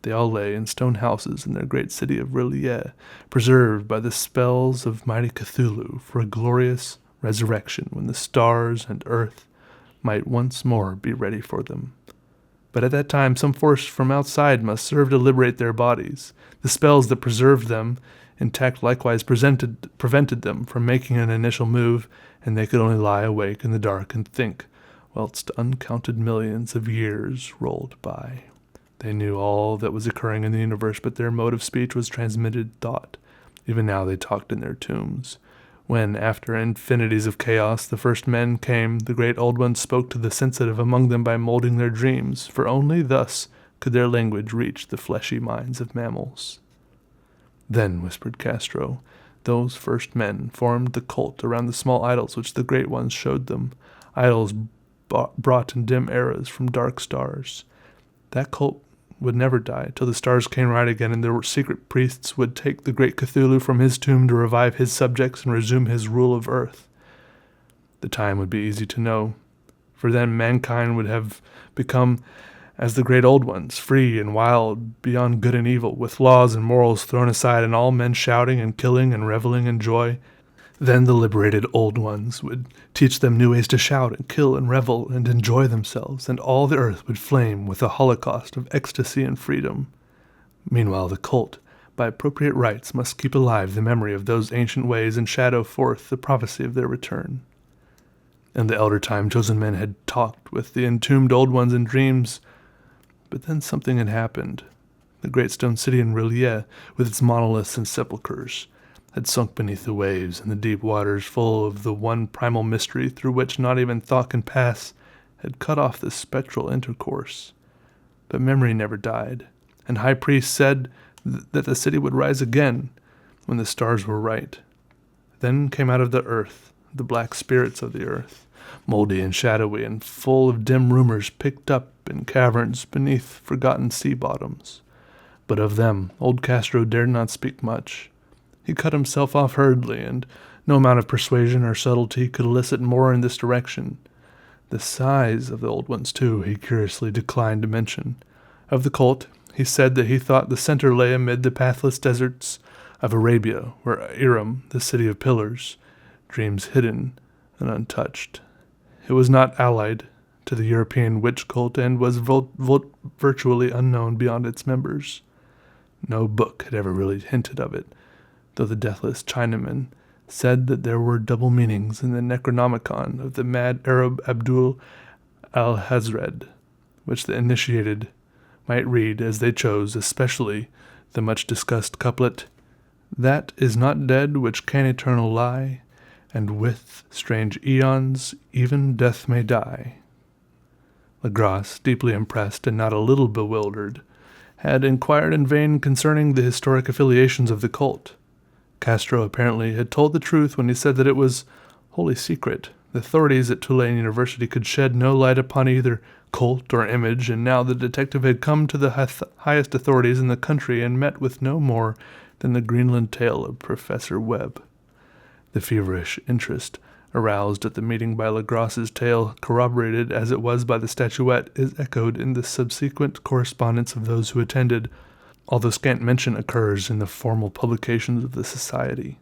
They all lay in stone houses in their great city of Realtime, preserved by the spells of mighty Cthulhu for a glorious resurrection when the stars and earth might once more be ready for them. But at that time some force from outside must serve to liberate their bodies. The spells that preserved them intact likewise prevented them from making an initial move, and they could only lie awake in the dark and think, whilst uncounted millions of years rolled by. They knew all that was occurring in the universe, but their mode of speech was transmitted thought. Even now they talked in their tombs. When, after infinities of chaos, the first men came, the great old ones spoke to the sensitive among them by molding their dreams, for only thus could their language reach the fleshy minds of mammals. Then, whispered Castro, those first men formed the cult around the small idols which the great ones showed them, idols brought in dim eras from dark stars. That cult would never die till the stars came right again, and their secret priests would take the great Cthulhu from his tomb to revive his subjects and resume his rule of earth. The time would be easy to know, for then mankind would have become as the great old ones, free and wild beyond good and evil, with laws and morals thrown aside, and all men shouting and killing and reveling in joy. Then the liberated old ones would teach them new ways to shout and kill and revel and enjoy themselves, and all the earth would flame with a holocaust of ecstasy and freedom. Meanwhile, the cult, by appropriate rites, must keep alive the memory of those ancient ways and shadow forth the prophecy of their return. In the elder time, chosen men had talked with the entombed old ones in dreams, but then something had happened. The great stone city in Realtime, with its monoliths and sepulchres, had sunk beneath the waves, and the deep waters, full of the one primal mystery through which not even thought can pass, had cut off this spectral intercourse. But memory never died, and high priests said that the city would rise again when the stars were right. Then came out of the earth the black spirits of the earth, moldy and shadowy and full of dim rumors picked up in caverns beneath forgotten sea bottoms. But of them old Castro dared not speak much. He cut himself off hurriedly, and no amount of persuasion or subtlety could elicit more in this direction. The size of the old ones, too, he curiously declined to mention. Of the cult, he said that he thought the center lay amid the pathless deserts of Arabia, where Iram, the city of pillars, dreams hidden and untouched. It was not allied to the European witch cult and was virtually unknown beyond its members. No book had ever really hinted of it, though the deathless Chinaman said that there were double meanings in the Necronomicon of the mad Arab Abdul al-Hazred, which the initiated might read as they chose, especially the much-discussed couplet, "That is not dead which can eternal lie, and with strange aeons even death may die." Legras, deeply impressed and not a little bewildered, had inquired in vain concerning the historic affiliations of the cult. Castro apparently had told the truth when he said that it was wholly secret. The authorities at Tulane University could shed no light upon either cult or image, and now the detective had come to the highest authorities in the country and met with no more than the Greenland tale of Professor Webb. The feverish interest aroused at the meeting by Legras's tale, corroborated as it was by the statuette, is echoed in the subsequent correspondence of those who attended, although scant mention occurs in the formal publications of the society.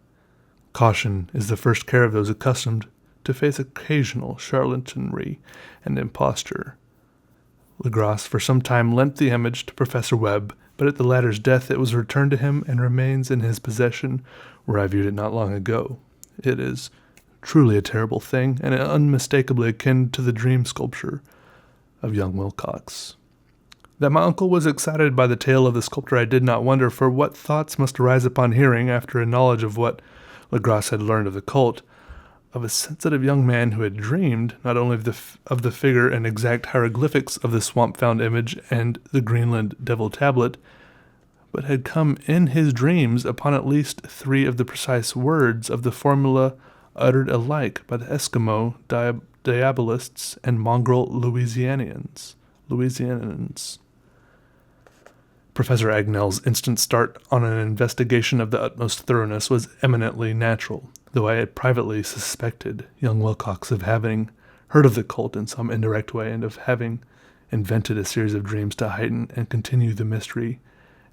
Caution is the first care of those accustomed to face occasional charlatanry and imposture. Legras for some time lent the image to Professor Webb, but at the latter's death it was returned to him and remains in his possession, where I viewed it not long ago. It is truly a terrible thing, and unmistakably akin to the dream sculpture of young Wilcox. That my uncle was excited by the tale of the sculptor I did not wonder, for what thoughts must arise upon hearing, after a knowledge of what Legras had learned of the cult, of a sensitive young man who had dreamed not only of the figure and exact hieroglyphics of the swamp-found image and the Greenland devil tablet, but had come in his dreams upon at least 3 of the precise words of the formula uttered alike by the Eskimo diabolists and mongrel Louisianians. Professor Agnell's instant start on an investigation of the utmost thoroughness was eminently natural, though I had privately suspected young Wilcox of having heard of the cult in some indirect way and of having invented a series of dreams to heighten and continue the mystery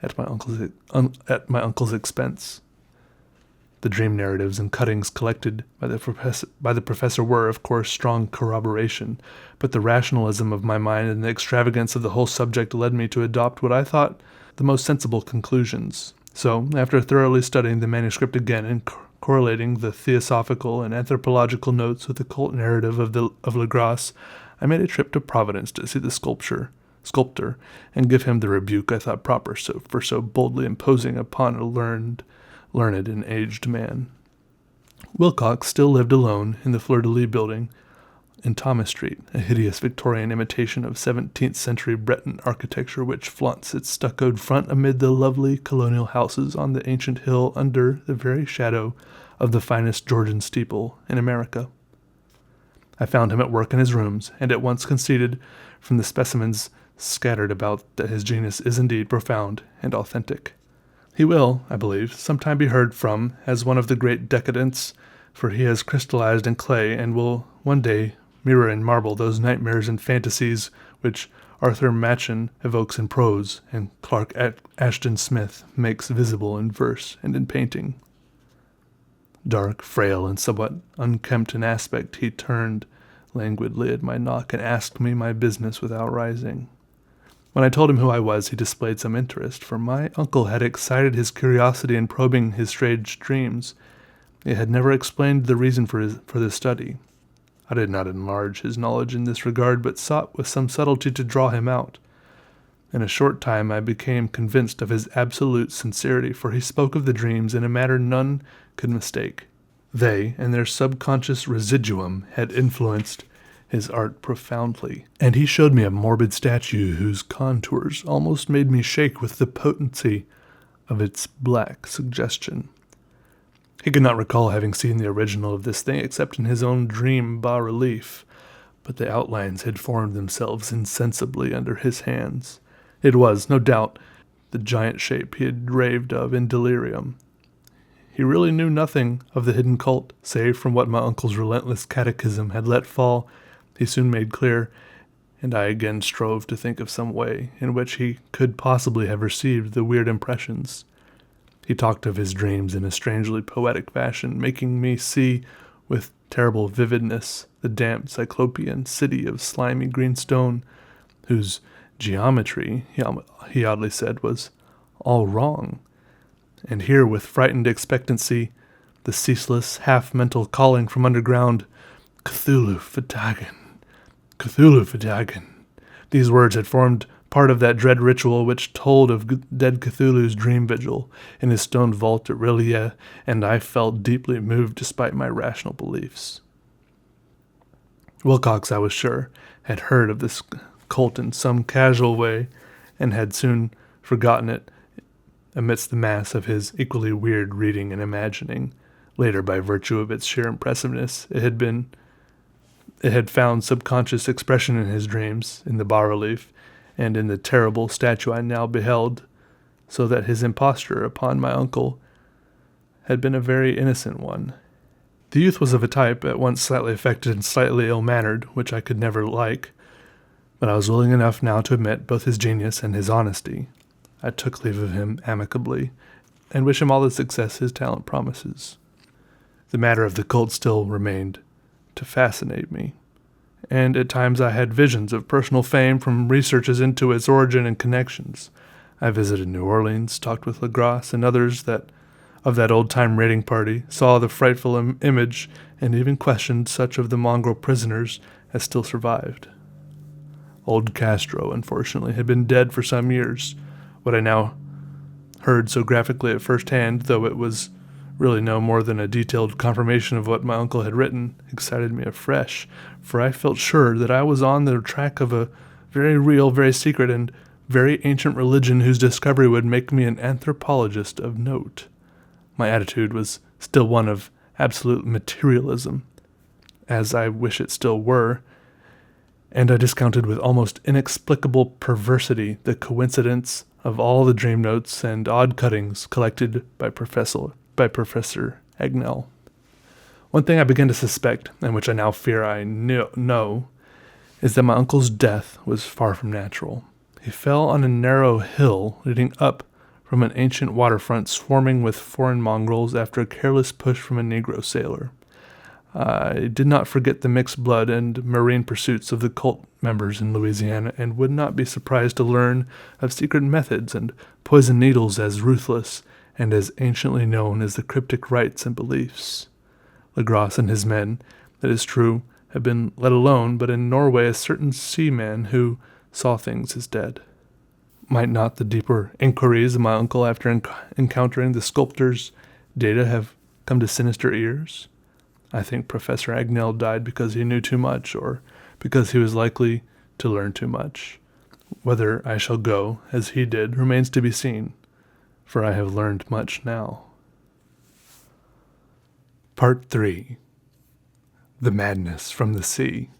at my uncle's expense. The dream narratives and cuttings collected by the professor were, of course, strong corroboration, but the rationalism of my mind and the extravagance of the whole subject led me to adopt what I thought the most sensible conclusions. So, after thoroughly studying the manuscript again and correlating the theosophical and anthropological notes with the cult narrative of Legras, I made a trip to Providence to see the sculptor, and give him the rebuke I thought proper for so boldly imposing upon a learned and aged man. Wilcox still lived alone in the Fleur-de-Lis building in Thomas Street, a hideous Victorian imitation of 17th century Breton architecture which flaunts its stuccoed front amid the lovely colonial houses on the ancient hill under the very shadow of the finest Georgian steeple in America. I found him at work in his rooms, and at once conceded from the specimens scattered about that his genius is indeed profound and authentic. He will, I believe, sometime be heard from as one of the great decadents, for he has crystallized in clay and will one day mirror in marble those nightmares and fantasies which Arthur Machen evokes in prose and Clark Ashton Smith makes visible in verse and in painting. Dark, frail, and somewhat unkempt in aspect, he turned languidly at my knock and asked me my business without rising. When I told him who I was, he displayed some interest, for my uncle had excited his curiosity in probing his strange dreams. He had never explained the reason for this study. I did not enlarge his knowledge in this regard, but sought with some subtlety to draw him out. In a short time I became convinced of his absolute sincerity, for he spoke of the dreams in a manner none could mistake. They, and their subconscious residuum, had influenced his art profoundly, and he showed me a morbid statue whose contours almost made me shake with the potency of its black suggestion. He could not recall having seen the original of this thing except in his own dream bas-relief, but the outlines had formed themselves insensibly under his hands. It was, no doubt, the giant shape he had raved of in delirium. He really knew nothing of the hidden cult, save from what my uncle's relentless catechism had let fall. He soon made clear, and I again strove to think of some way in which he could possibly have received the weird impressions. He talked of his dreams in a strangely poetic fashion, making me see with terrible vividness the damp cyclopean city of slimy green stone, whose geometry, he oddly said, was all wrong. And here, with frightened expectancy, the ceaseless, half-mental calling from underground, Cthulhu Fatagan, Cthulhu Fatagan. These words had formed part of that dread ritual which told of dead Cthulhu's dream vigil in his stone vault at Rillier, and I felt deeply moved despite my rational beliefs. Wilcox, I was sure, had heard of this cult in some casual way, and had soon forgotten it amidst the mass of his equally weird reading and imagining. Later, by virtue of its sheer impressiveness, it had found subconscious expression in his dreams, in the bas-relief, and in the terrible statue I now beheld, so that his imposture upon my uncle had been a very innocent one. The youth was of a type at once slightly affected and slightly ill-mannered, which I could never like, but I was willing enough now to admit both his genius and his honesty. I took leave of him amicably, and wish him all the success his talent promises. The matter of the cult still remained to fascinate me, and at times I had visions of personal fame from researches into its origin and connections. I visited New Orleans, talked with Legras and others of that old-time raiding party, saw the frightful image, and even questioned such of the mongrel prisoners as still survived. Old Castro, unfortunately, had been dead for some years. What I now heard so graphically at first hand, though it was really no more than a detailed confirmation of what my uncle had written, excited me afresh, for I felt sure that I was on the track of a very real, very secret, and very ancient religion whose discovery would make me an anthropologist of note. My attitude was still one of absolute materialism, as I wish it still were, and I discounted with almost inexplicable perversity the coincidence of all the dream notes and odd cuttings collected by Professor Agnell. One thing I began to suspect, and which I now fear I know, is that my uncle's death was far from natural. He fell on a narrow hill leading up from an ancient waterfront swarming with foreign mongrels after a careless push from a Negro sailor. I did not forget the mixed blood and marine pursuits of the cult members in Louisiana, and would not be surprised to learn of secret methods and poison needles as ruthless and as anciently known as the cryptic rites and beliefs. Legras and his men, it is true, have been let alone, but in Norway a certain seaman who saw things is dead. Might not the deeper inquiries of my uncle after encountering the sculptor's data have come to sinister ears? I think Professor Agnell died because he knew too much, or because he was likely to learn too much. Whether I shall go, as he did, remains to be seen, for I have learned much now. Part 3. The Madness from the Sea.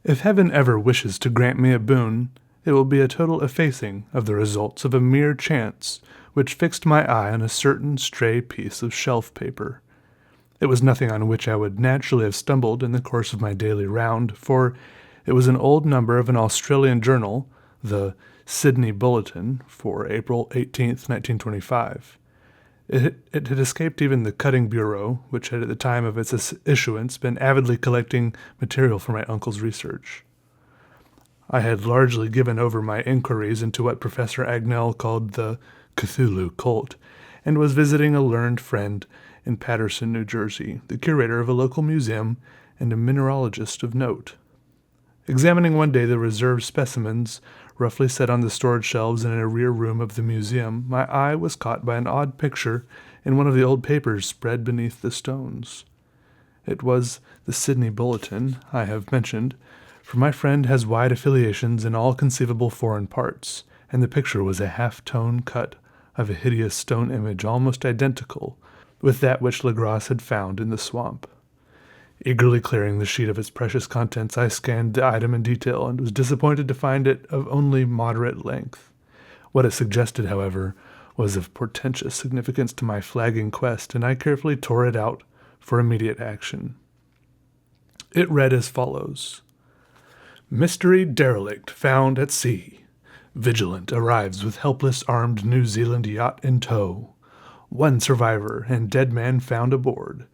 If heaven ever wishes to grant me a boon, it will be a total effacing of the results of a mere chance which fixed my eye on a certain stray piece of shelf paper. It was nothing on which I would naturally have stumbled in the course of my daily round, for it was an old number of an Australian journal, the Sydney Bulletin, for April 18th, 1925. It had escaped even the cutting bureau, which had at the time of its issuance been avidly collecting material for my uncle's research. I had largely given over my inquiries into what Professor Agnell called the Cthulhu cult, and was visiting a learned friend in Paterson, New Jersey, the curator of a local museum and a mineralogist of note. Examining one day the reserved specimens roughly set on the storage shelves in a rear room of the museum, my eye was caught by an odd picture in one of the old papers spread beneath the stones. It was the Sydney Bulletin I have mentioned, for my friend has wide affiliations in all conceivable foreign parts, and the picture was a half-tone cut of a hideous stone image almost identical with that which Legras had found in the swamp. Eagerly clearing the sheet of its precious contents, I scanned the item in detail and was disappointed to find it of only moderate length. What it suggested, however, was of portentous significance to my flagging quest, and I carefully tore it out for immediate action. It read as follows: Mystery derelict found at sea. Vigilant arrives with helpless armed New Zealand yacht in tow. One survivor and dead man found aboard.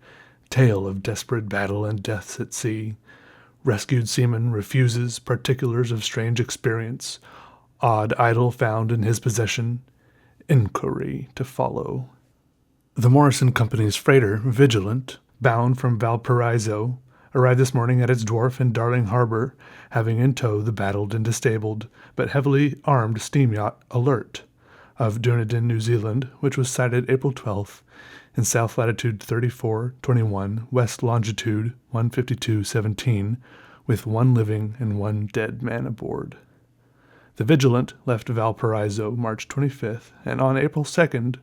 Tale of desperate battle and deaths at sea. Rescued seaman refuses particulars of strange experience. Odd idol found in his possession. Inquiry to follow. The Morrison Company's freighter, Vigilant, bound from Valparaiso, arrived this morning at its wharf in Darling Harbor, having in tow the battled and disabled, but heavily armed steam yacht Alert, of Dunedin, New Zealand, which was sighted April 12th in south latitude 3421, west longitude 152.17, with one living and one dead man aboard. The Vigilant left Valparaiso March 25th, and on April 2nd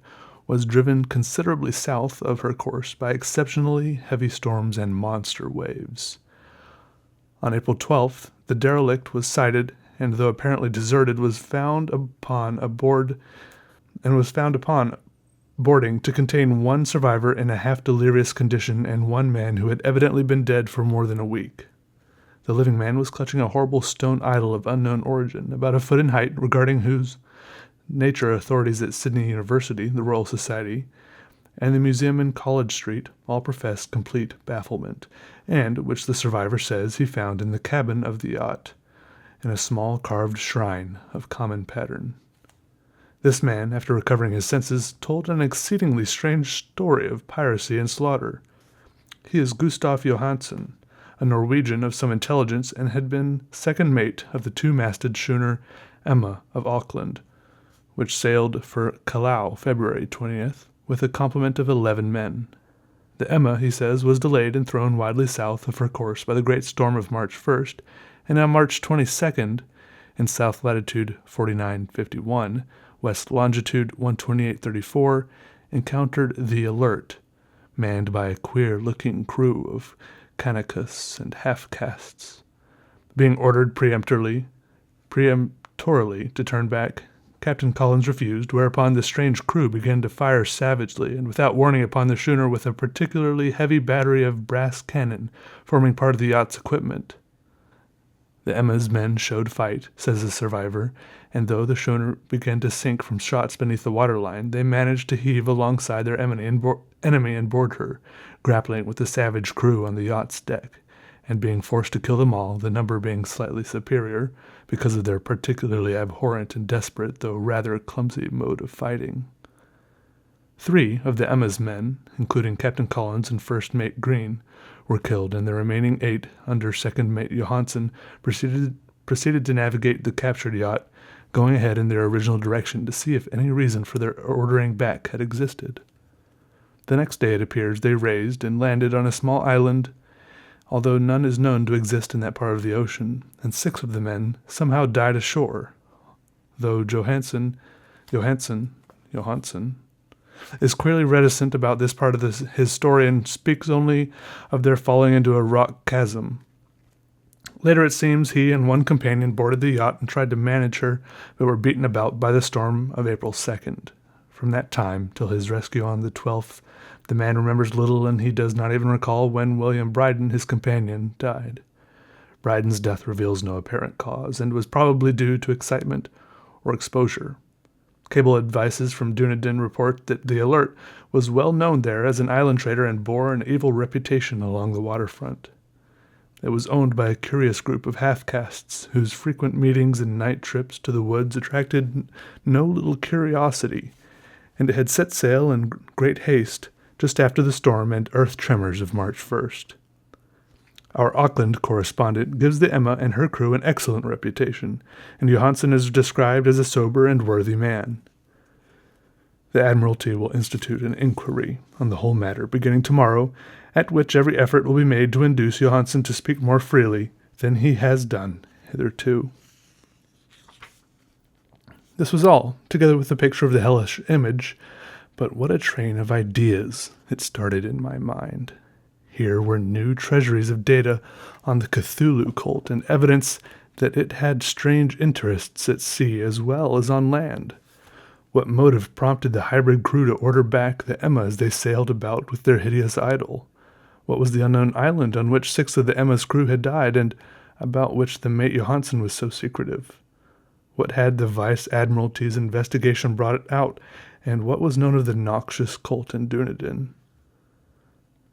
was driven considerably south of her course by exceptionally heavy storms and monster waves. On April 12th, the derelict was sighted, and though apparently deserted, was found upon boarding to contain one survivor in a half-delirious condition and one man who had evidently been dead for more than a week. The living man was clutching a horrible stone idol of unknown origin, about a foot in height, regarding whose nature authorities at Sydney University, the Royal Society, and the museum in College Street all professed complete bafflement, and which the survivor says he found in the cabin of the yacht, in a small carved shrine of common pattern. This man, after recovering his senses, told an exceedingly strange story of piracy and slaughter. He is Gustav Johansen, a Norwegian of some intelligence, and had been second mate of the two-masted schooner Emma of Auckland, which sailed for Callao February 20th, with a complement of 11 men. The Emma, he says, was delayed and thrown widely south of her course by the great storm of March 1st, and on March 22nd, in south latitude 4951, west longitude 128.34, encountered the Alert, manned by a queer-looking crew of Kanakas and half-castes. Being ordered peremptorily to turn back, Captain Collins refused, whereupon the strange crew began to fire savagely and without warning upon the schooner with a particularly heavy battery of brass cannon forming part of the yacht's equipment. The Emma's men showed fight, says the survivor, and though the schooner began to sink from shots beneath the waterline, they managed to heave alongside their enemy and board her, grappling with the savage crew on the yacht's deck, and being forced to kill them all, the number being slightly superior, because of their particularly abhorrent and desperate, though rather clumsy, mode of fighting. 3 of the Emma's men, including Captain Collins and First Mate Green, were killed, and the remaining 8, under Second Mate Johansen, proceeded to navigate the captured yacht, going ahead in their original direction to see if any reason for their ordering back had existed. The next day, it appears, they raised and landed on a small island, although none is known to exist in that part of the ocean, and 6 of the men somehow died ashore, though Johansen is clearly reticent about this part of his story and speaks only of their falling into a rock chasm. Later, it seems, he and one companion boarded the yacht and tried to manage her, but were beaten about by the storm of April 2nd. From that time till his rescue on the 12th, the man remembers little, and he does not even recall when William Bryden, his companion, died. Bryden's death reveals no apparent cause, and was probably due to excitement or exposure. Cable advices from Dunedin report that the Alert was well known there as an island trader and bore an evil reputation along the waterfront. It was owned by a curious group of half-castes whose frequent meetings and night trips to the woods attracted no little curiosity, and it had set sail in great haste just after the storm and earth tremors of March 1st. Our Auckland correspondent gives the Emma and her crew an excellent reputation, and Johansen is described as a sober and worthy man. The Admiralty will institute an inquiry on the whole matter beginning tomorrow, at which every effort will be made to induce Johansen to speak more freely than he has done hitherto. This was all, together with the picture of the hellish image, but what a train of ideas it started in my mind. Here were new treasuries of data on the Cthulhu cult and evidence that it had strange interests at sea as well as on land. What motive prompted the hybrid crew to order back the Emma as they sailed about with their hideous idol? What was the unknown island on which 6 of the Emma's crew had died and about which the mate Johansen was so secretive? What had the Vice Admiralty's investigation brought out, and what was known of the noxious cult in Dunedin?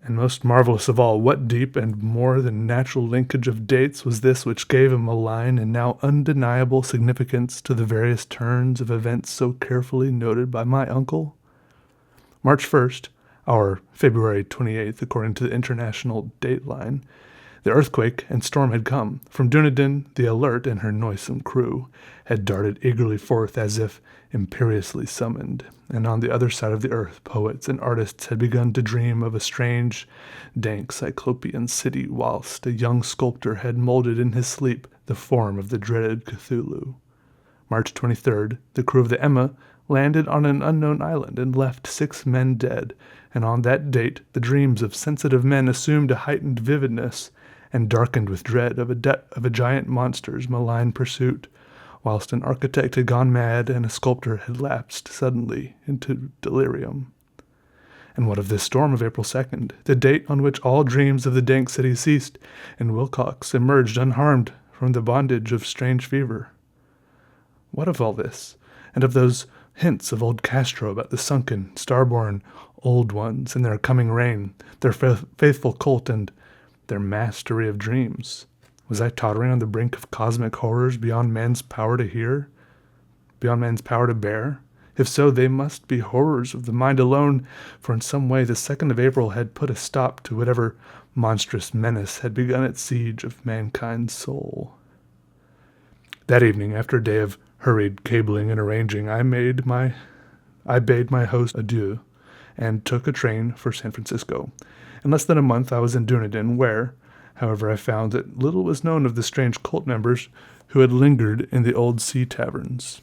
And most marvelous of all, what deep and more than natural linkage of dates was this which gave a malign and now undeniable significance to the various turns of events so carefully noted by my uncle? March 1st, our February 28th, according to the international dateline, the earthquake and storm had come. From Dunedin, the Alert and her noisome crew had darted eagerly forth as if imperiously summoned, and on the other side of the earth poets and artists had begun to dream of a strange, dank cyclopean city, whilst a young sculptor had molded in his sleep the form of the dreaded Cthulhu. March 23rd, the crew of the Emma landed on an unknown island and left 6 men dead, and on that date the dreams of sensitive men assumed a heightened vividness, and darkened with dread of a giant monster's malign pursuit, whilst an architect had gone mad and a sculptor had lapsed suddenly into delirium. And what of this storm of April 2nd, the date on which all dreams of the dank city ceased, and Wilcox emerged unharmed from the bondage of strange fever? What of all this, and of those hints of old Castro about the sunken, star-born old ones and their coming reign, their faithful cult, and their mastery of dreams? Was I tottering on the brink of cosmic horrors beyond man's power to hear, beyond man's power to bear? If so, they must be horrors of the mind alone, for in some way the 2nd of April had put a stop to whatever monstrous menace had begun its siege of mankind's soul. That evening, after a day of hurried cabling and arranging, I bade my host adieu and took a train for San Francisco. In less than a month I was in Dunedin, where, however, I found that little was known of the strange cult members who had lingered in the old sea taverns.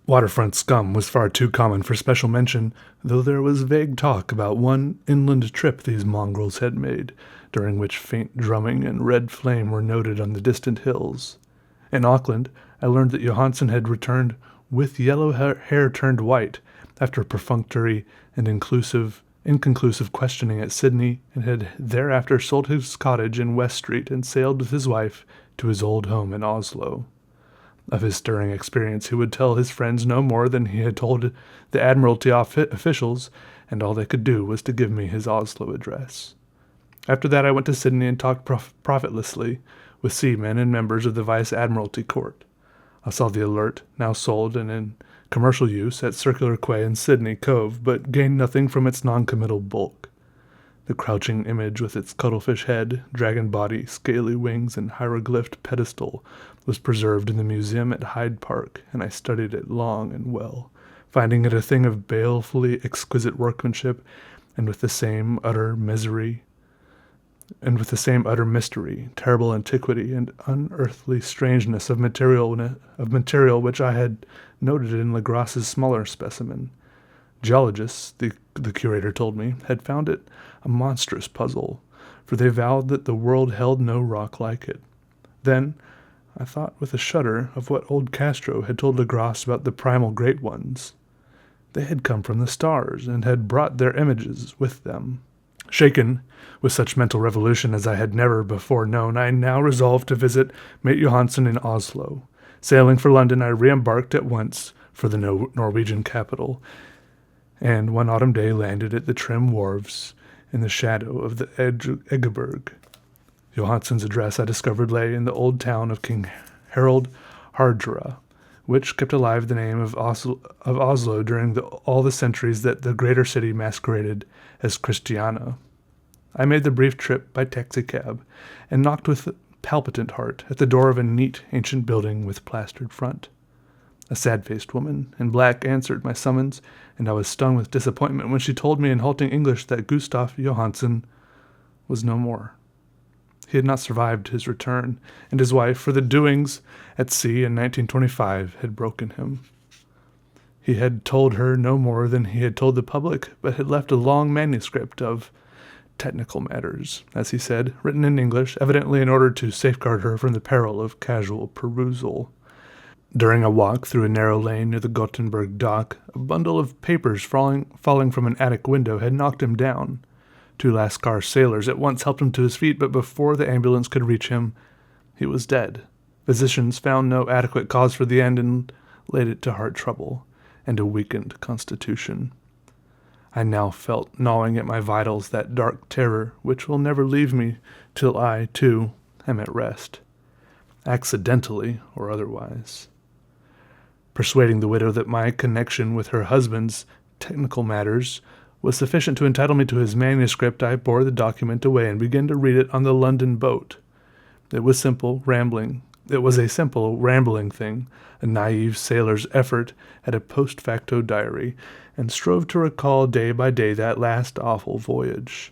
Waterfront scum was far too common for special mention, though there was vague talk about one inland trip these mongrels had made, during which faint drumming and red flame were noted on the distant hills. In Auckland, I learned that Johansen had returned with yellow hair turned white after a perfunctory and inconclusive questioning at Sydney, and had thereafter sold his cottage in West Street and sailed with his wife to his old home in Oslo. Of his stirring experience he would tell his friends no more than he had told the Admiralty officials, and all they could do was to give me his Oslo address. After that I went to Sydney and talked profitlessly with seamen and members of the Vice Admiralty Court. I saw the Alert, now sold and in commercial use at Circular Quay in Sydney Cove, but gained nothing from its non-committal bulk. The crouching image with its cuttlefish head, dragon body, scaly wings, and hieroglyphed pedestal was preserved in the museum at Hyde Park, and I studied it long and well, finding it a thing of balefully exquisite workmanship, and with the same utter mystery, terrible antiquity, and unearthly strangeness of material which I had noted in Legras's smaller specimen. Geologists, the curator told me, had found it a monstrous puzzle, for they vowed that the world held no rock like it. Then I thought with a shudder of what old Castro had told Legras about the primal great ones. They had come from the stars, and had brought their images with them. Shaken with such mental revolution as I had never before known, I now resolved to visit mate Johansen in Oslo. Sailing for London, I re-embarked at once for the Norwegian capital, and one autumn day landed at the trim wharves in the shadow of the Egeberg. Johansen's address, I discovered, lay in the old town of King Harald Hardrada, which kept alive the name of Oslo during all the centuries that the greater city masqueraded as Christiania. I made the brief trip by taxicab, and knocked with palpitant heart at the door of a neat ancient building with plastered front. A sad-faced woman in black answered my summons, and I was stung with disappointment when she told me in halting English that Gustav Johansen was no more. He had not survived his return, and his wife, for the doings at sea in 1925, had broken him. He had told her no more than he had told the public, but had left a long manuscript of technical matters, as he said, written in English, evidently in order to safeguard her from the peril of casual perusal. During a walk through a narrow lane near the Gothenburg dock, a bundle of papers falling from an attic window had knocked him down. 2 Lascar sailors at once helped him to his feet, but before the ambulance could reach him, he was dead. Physicians found no adequate cause for the end and laid it to heart trouble and a weakened constitution. I now felt gnawing at my vitals that dark terror which will never leave me till I, too, am at rest, accidentally or otherwise. Persuading the widow that my connection with her husband's technical matters was sufficient to entitle me to his manuscript, I bore the document away and began to read it on the London boat. It was a simple, rambling thing, a naive sailor's effort at a post facto diary, and strove to recall day by day that last awful voyage.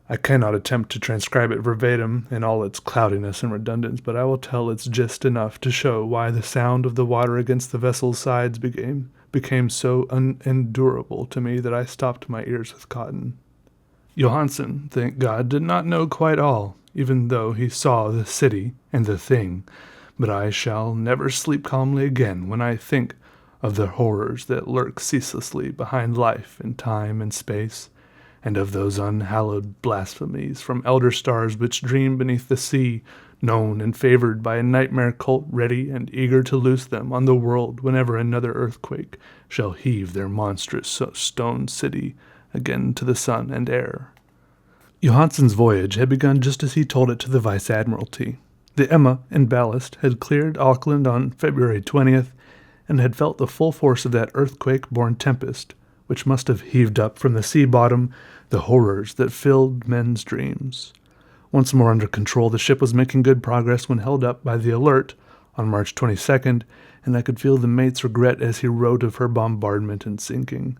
I cannot attempt to transcribe it verbatim in all its cloudiness and redundance, but I will tell its gist enough to show why the sound of the water against the vessel's sides became so unendurable to me that I stopped my ears with cotton. Johansen, thank God, did not know quite all, even though he saw the city and the thing, but I shall never sleep calmly again when I think of the horrors that lurk ceaselessly behind life and time and space, and of those unhallowed blasphemies from elder stars which dream beneath the sea, known and favored by a nightmare cult ready and eager to loose them on the world whenever another earthquake shall heave their monstrous stone city again to the sun and air. Johansen's voyage had begun just as he told it to the Vice-Admiralty. The Emma in ballast had cleared Auckland on February 20th, and had felt the full force of that earthquake-born tempest, which must have heaved up from the sea bottom the horrors that filled men's dreams. Once more under control, the ship was making good progress when held up by the Alert on March 22nd, and I could feel the mate's regret as he wrote of her bombardment and sinking.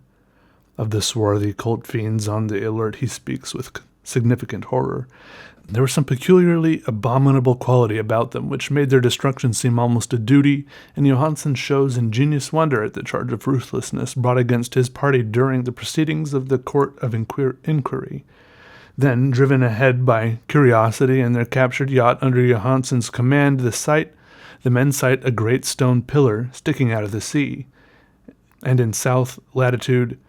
Of the swarthy cult fiends on the Alert he speaks with significant horror. There was some peculiarly abominable quality about them which made their destruction seem almost a duty, and Johansen shows ingenious wonder at the charge of ruthlessness brought against his party during the proceedings of the Court of Inquiry. Then, driven ahead by curiosity and their captured yacht under Johansen's command, the men sight a great stone pillar sticking out of the sea, and in south latitude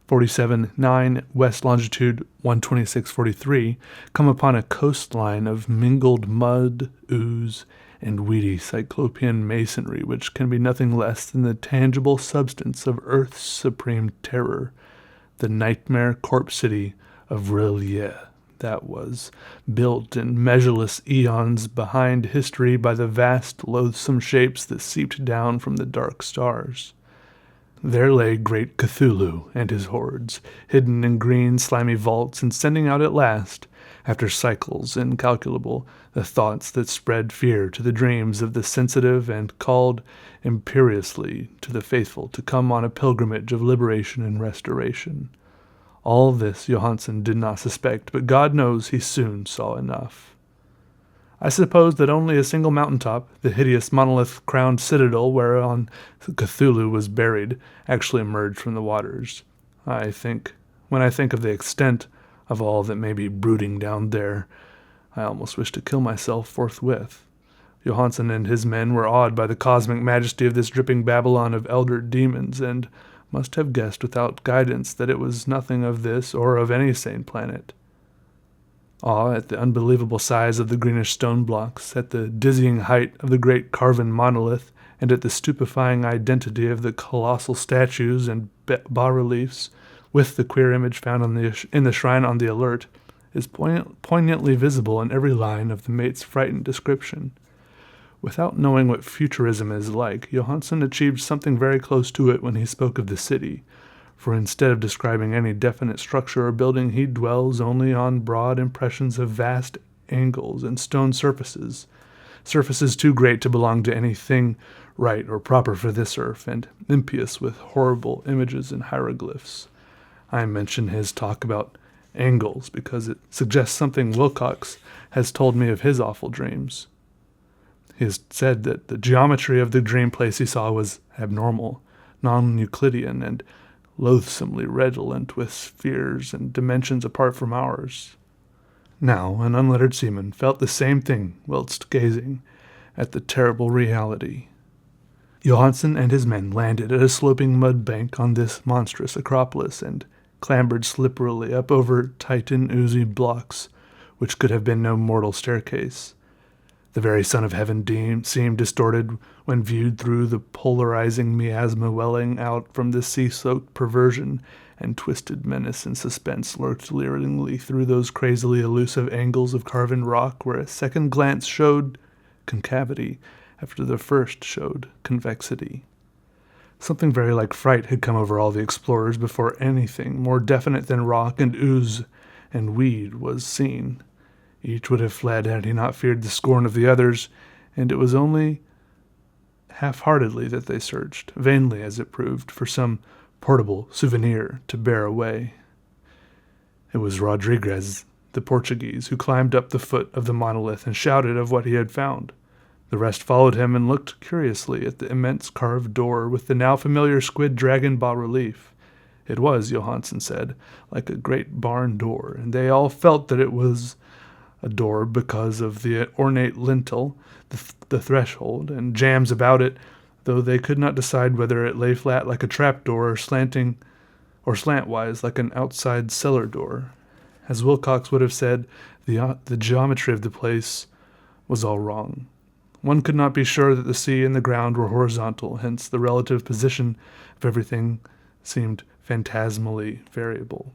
47.9, west longitude 126.43, come upon a coastline of mingled mud, ooze, and weedy cyclopean masonry which can be nothing less than the tangible substance of Earth's supreme terror, the nightmare corpse city of Realtime, that was, built in measureless eons behind history by the vast, loathsome shapes that seeped down from the dark stars. There lay great Cthulhu and his hordes, hidden in green, slimy vaults, and sending out at last, after cycles incalculable, the thoughts that spread fear to the dreams of the sensitive and called imperiously to the faithful to come on a pilgrimage of liberation and restoration. All this Johansen did not suspect, but God knows he soon saw enough. I suppose that only a single mountaintop, the hideous monolith-crowned citadel whereon Cthulhu was buried, actually emerged from the waters. When I think of the extent of all that may be brooding down there, I almost wish to kill myself forthwith. Johansen and his men were awed by the cosmic majesty of this dripping Babylon of elder demons, and must have guessed without guidance that it was nothing of this or of any sane planet. Awe at the unbelievable size of the greenish stone blocks, at the dizzying height of the great carven monolith, and at the stupefying identity of the colossal statues and bas-reliefs, with the queer image found in the shrine on the Alert, is poignantly visible in every line of the mate's frightened description. Without knowing what futurism is like, Johansen achieved something very close to it when he spoke of the city, for instead of describing any definite structure or building, he dwells only on broad impressions of vast angles and stone surfaces too great to belong to anything right or proper for this earth, and impious with horrible images and hieroglyphs. I mention his talk about angles because it suggests something Wilcox has told me of his awful dreams. He has said that the geometry of the dream place he saw was abnormal, non-Euclidean, and loathsomely redolent with spheres and dimensions apart from ours. Now, an unlettered seaman felt the same thing whilst gazing at the terrible reality. Johansen and his men landed at a sloping mud bank on this monstrous acropolis and clambered slipperily up over Titan oozy blocks, which could have been no mortal staircase. The very Son of Heaven seemed distorted when viewed through the polarizing miasma welling out from the sea-soaked perversion, and twisted menace and suspense lurked leeringly through those crazily elusive angles of carven rock where a second glance showed concavity after the first showed convexity. Something very like fright had come over all the explorers before anything more definite than rock and ooze and weed was seen. Each would have fled had he not feared the scorn of the others, and it was only half-heartedly that they searched, vainly as it proved, for some portable souvenir to bear away. It was Rodriguez, the Portuguese, who climbed up the foot of the monolith and shouted of what he had found. The rest followed him and looked curiously at the immense carved door with the now familiar squid dragon bas-relief. It was, Johansen said, like a great barn door, and they all felt that it was a door because of the ornate lintel, the threshold, and jambs about it, though they could not decide whether it lay flat like a trapdoor or slantwise like an outside cellar door. As Wilcox would have said, the geometry of the place was all wrong. One could not be sure that the sea and the ground were horizontal, hence the relative position of everything seemed phantasmally variable.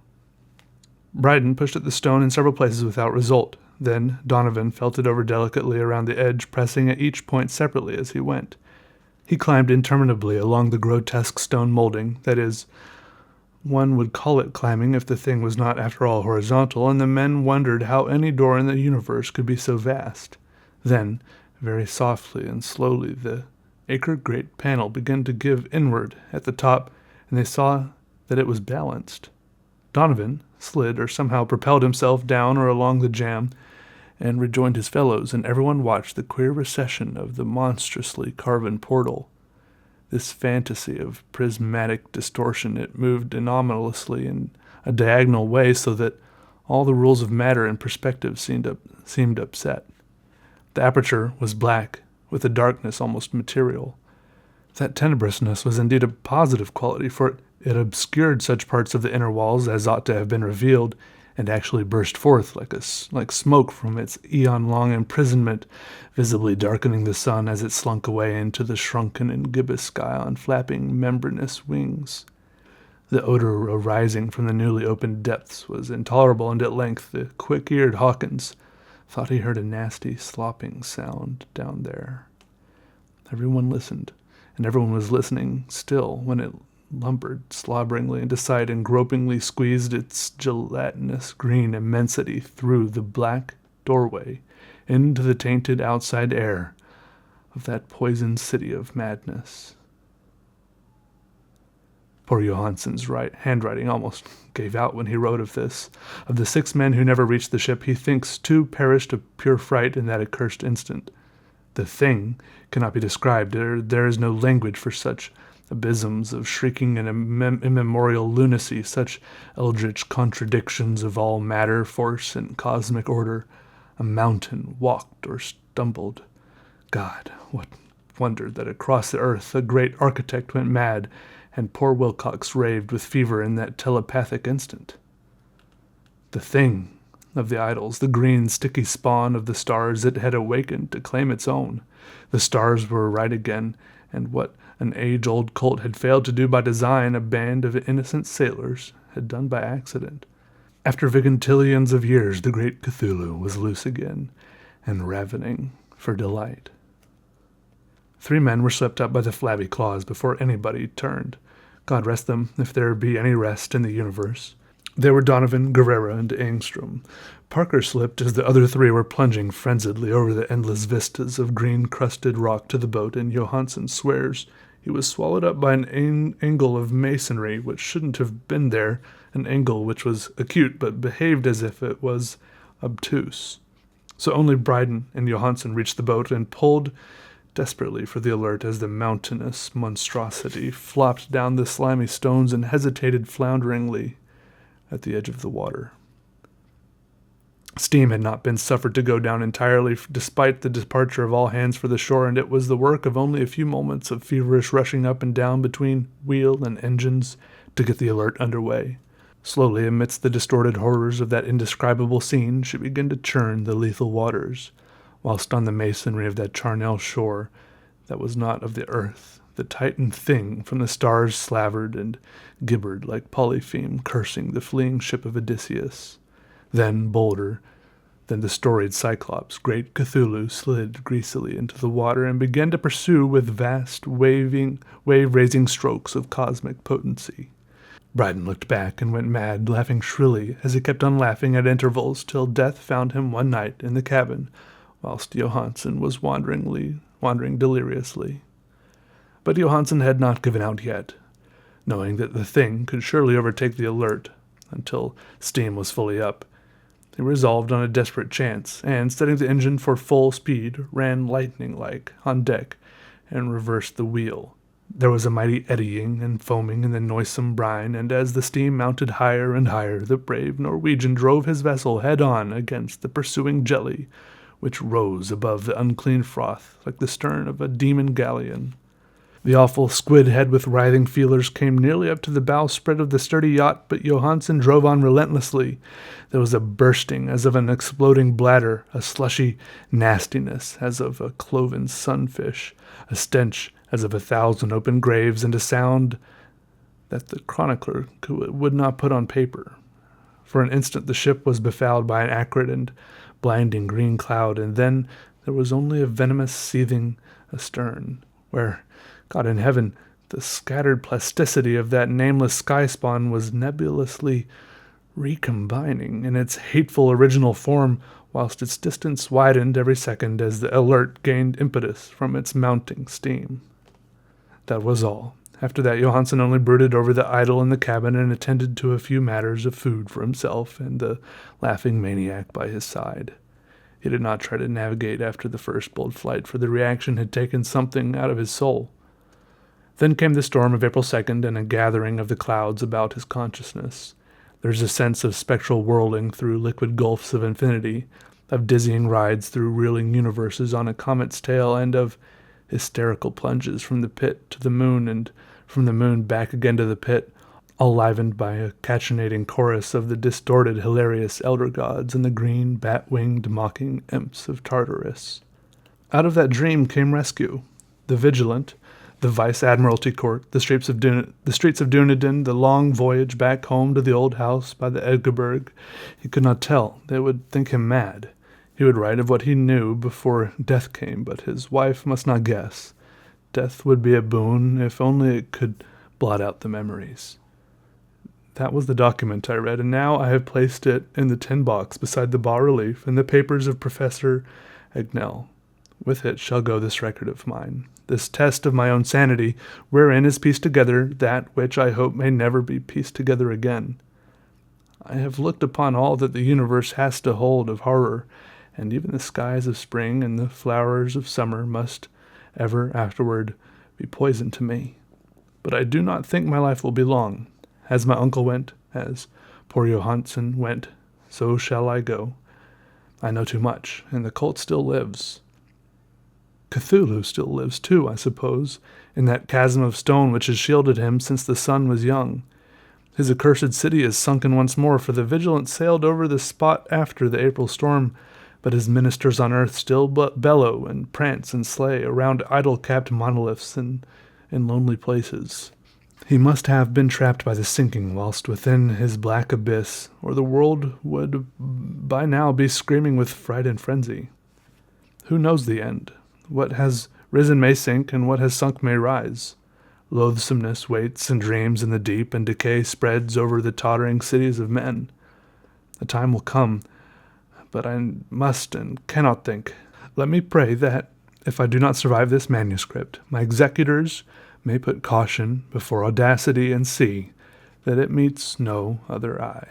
Bryden pushed at the stone in several places without result. Then Donovan felt it over delicately around the edge, pressing at each point separately as he went. He climbed interminably along the grotesque stone molding, that is, one would call it climbing if the thing was not after all horizontal, and the men wondered how any door in the universe could be so vast. Then, very softly and slowly, the acre-great panel began to give inward at the top, and they saw that it was balanced. Donovan slid or somehow propelled himself down or along the jamb and rejoined his fellows, and everyone watched the queer recession of the monstrously carven portal. This fantasy of prismatic distortion, it moved anomalously in a diagonal way so that all the rules of matter and perspective seemed upset. The aperture was black, with a darkness almost material. That tenebrousness was indeed a positive quality, for it obscured such parts of the inner walls as ought to have been revealed, and actually burst forth like smoke from its eon-long imprisonment, visibly darkening the sun as it slunk away into the shrunken and gibbous sky on flapping membranous wings. The odor arising from the newly opened depths was intolerable, and at length the quick-eared Hawkins thought he heard a nasty slopping sound down there. Everyone listened, and everyone was listening still when it lumbered slobberingly into sight and gropingly squeezed its gelatinous green immensity through the black doorway into the tainted outside air of that poisoned city of madness. Poor Johansen's handwriting almost gave out when he wrote of this. Of the 6 men who never reached the ship, he thinks 2 perished of pure fright in that accursed instant. The thing cannot be described. There is no language for such abysms of shrieking and immemorial lunacy, such eldritch contradictions of all matter, force, and cosmic order. A mountain walked or stumbled. God, what wonder that across the earth a great architect went mad, and poor Wilcox raved with fever in that telepathic instant. The thing of the idols, the green, sticky spawn of the stars, it had awakened to claim its own. The stars were right again, and what an age-old cult had failed to do by design, a band of innocent sailors had done by accident. After vigintillions of years, the great Cthulhu was loose again, and ravening for delight. 3 men were swept up by the flabby claws before anybody turned. God rest them, if there be any rest in the universe. They were Donovan, Guerrera, and Engstrom. Parker slipped as the other 3 were plunging frenziedly over the endless vistas of green-crusted rock to the boat, and Johansen swears he was swallowed up by an angle of masonry which shouldn't have been there, an angle which was acute but behaved as if it was obtuse. So only Bryden and Johansen reached the boat and pulled desperately for the Alert as the mountainous monstrosity flopped down the slimy stones and hesitated flounderingly at the edge of the water. Steam had not been suffered to go down entirely, despite the departure of all hands for the shore, and it was the work of only a few moments of feverish rushing up and down between wheel and engines to get the Alert under way. Slowly, amidst the distorted horrors of that indescribable scene, she began to churn the lethal waters, whilst on the masonry of that charnel shore that was not of the earth, the Titan thing from the stars slavered and gibbered like Polypheme cursing the fleeing ship of Odysseus. Then, bolder than the storied Cyclops, great Cthulhu slid greasily into the water and began to pursue with vast, wave-raising strokes of cosmic potency. Bryden looked back and went mad, laughing shrilly as he kept on laughing at intervals till death found him one night in the cabin, whilst Johansen was wandering deliriously. But Johansen had not given out yet. Knowing that the thing could surely overtake the Alert until steam was fully up, he resolved on a desperate chance, and, setting the engine for full speed, ran lightning-like on deck and reversed the wheel. There was a mighty eddying and foaming in the noisome brine, and as the steam mounted higher and higher, the brave Norwegian drove his vessel head-on against the pursuing jelly, which rose above the unclean froth like the stern of a demon galleon. The awful squid head with writhing feelers came nearly up to the bowsprit of the sturdy yacht, but Johansen drove on relentlessly. There was a bursting as of an exploding bladder, a slushy nastiness as of a cloven sunfish, a stench as of 1,000 open graves, and a sound that the chronicler would not put on paper. For an instant the ship was befouled by an acrid and blinding green cloud, and then there was only a venomous seething astern, where, God in heaven, the scattered plasticity of that nameless sky spawn was nebulously recombining in its hateful original form, whilst its distance widened every second as the alert gained impetus from its mounting steam. That was all. After that, Johansen only brooded over the idol in the cabin and attended to a few matters of food for himself and the laughing maniac by his side. He did not try to navigate after the first bold flight, for the reaction had taken something out of his soul. Then came the storm of April 2nd and a gathering of the clouds about his consciousness. There's a sense of spectral whirling through liquid gulfs of infinity, of dizzying rides through reeling universes on a comet's tail, and of hysterical plunges from the pit to the moon and from the moon back again to the pit, all livened by a cachinnating chorus of the distorted, hilarious elder gods and the green, bat-winged, mocking imps of Tartarus. Out of that dream came rescue. The Vigilant, the Vice-Admiralty Court, the streets of Dunedin, the long voyage back home to the old house by the Edgeberg. He could not tell. They would think him mad. He would write of what he knew before death came, but his wife must not guess. Death would be a boon, if only it could blot out the memories. That was the document I read, and now I have placed it in the tin box beside the bas-relief and the papers of Professor Agnell. With it shall go this record of mine, this test of my own sanity, wherein is pieced together that which I hope may never be pieced together again. I have looked upon all that the universe has to hold of horror, and even the skies of spring and the flowers of summer must ever afterward be poison to me. But I do not think my life will be long. As my uncle went, as poor Johansen went, so shall I go. I know too much, and the cult still lives. Cthulhu still lives too, I suppose, in that chasm of stone which has shielded him since the sun was young. His accursed city is sunken once more, for the Vigilant sailed over the spot after the April storm, but his ministers on earth still bellow and prance and slay around idol-capped monoliths in lonely places. He must have been trapped by the sinking whilst within his black abyss, or the world would by now be screaming with fright and frenzy. Who knows the end? What has risen may sink, and what has sunk may rise. Loathsomeness waits and dreams in the deep, and decay spreads over the tottering cities of men. A time will come, but I must and cannot think. Let me pray that, if I do not survive this manuscript, my executors may put caution before audacity and see that it meets no other eye.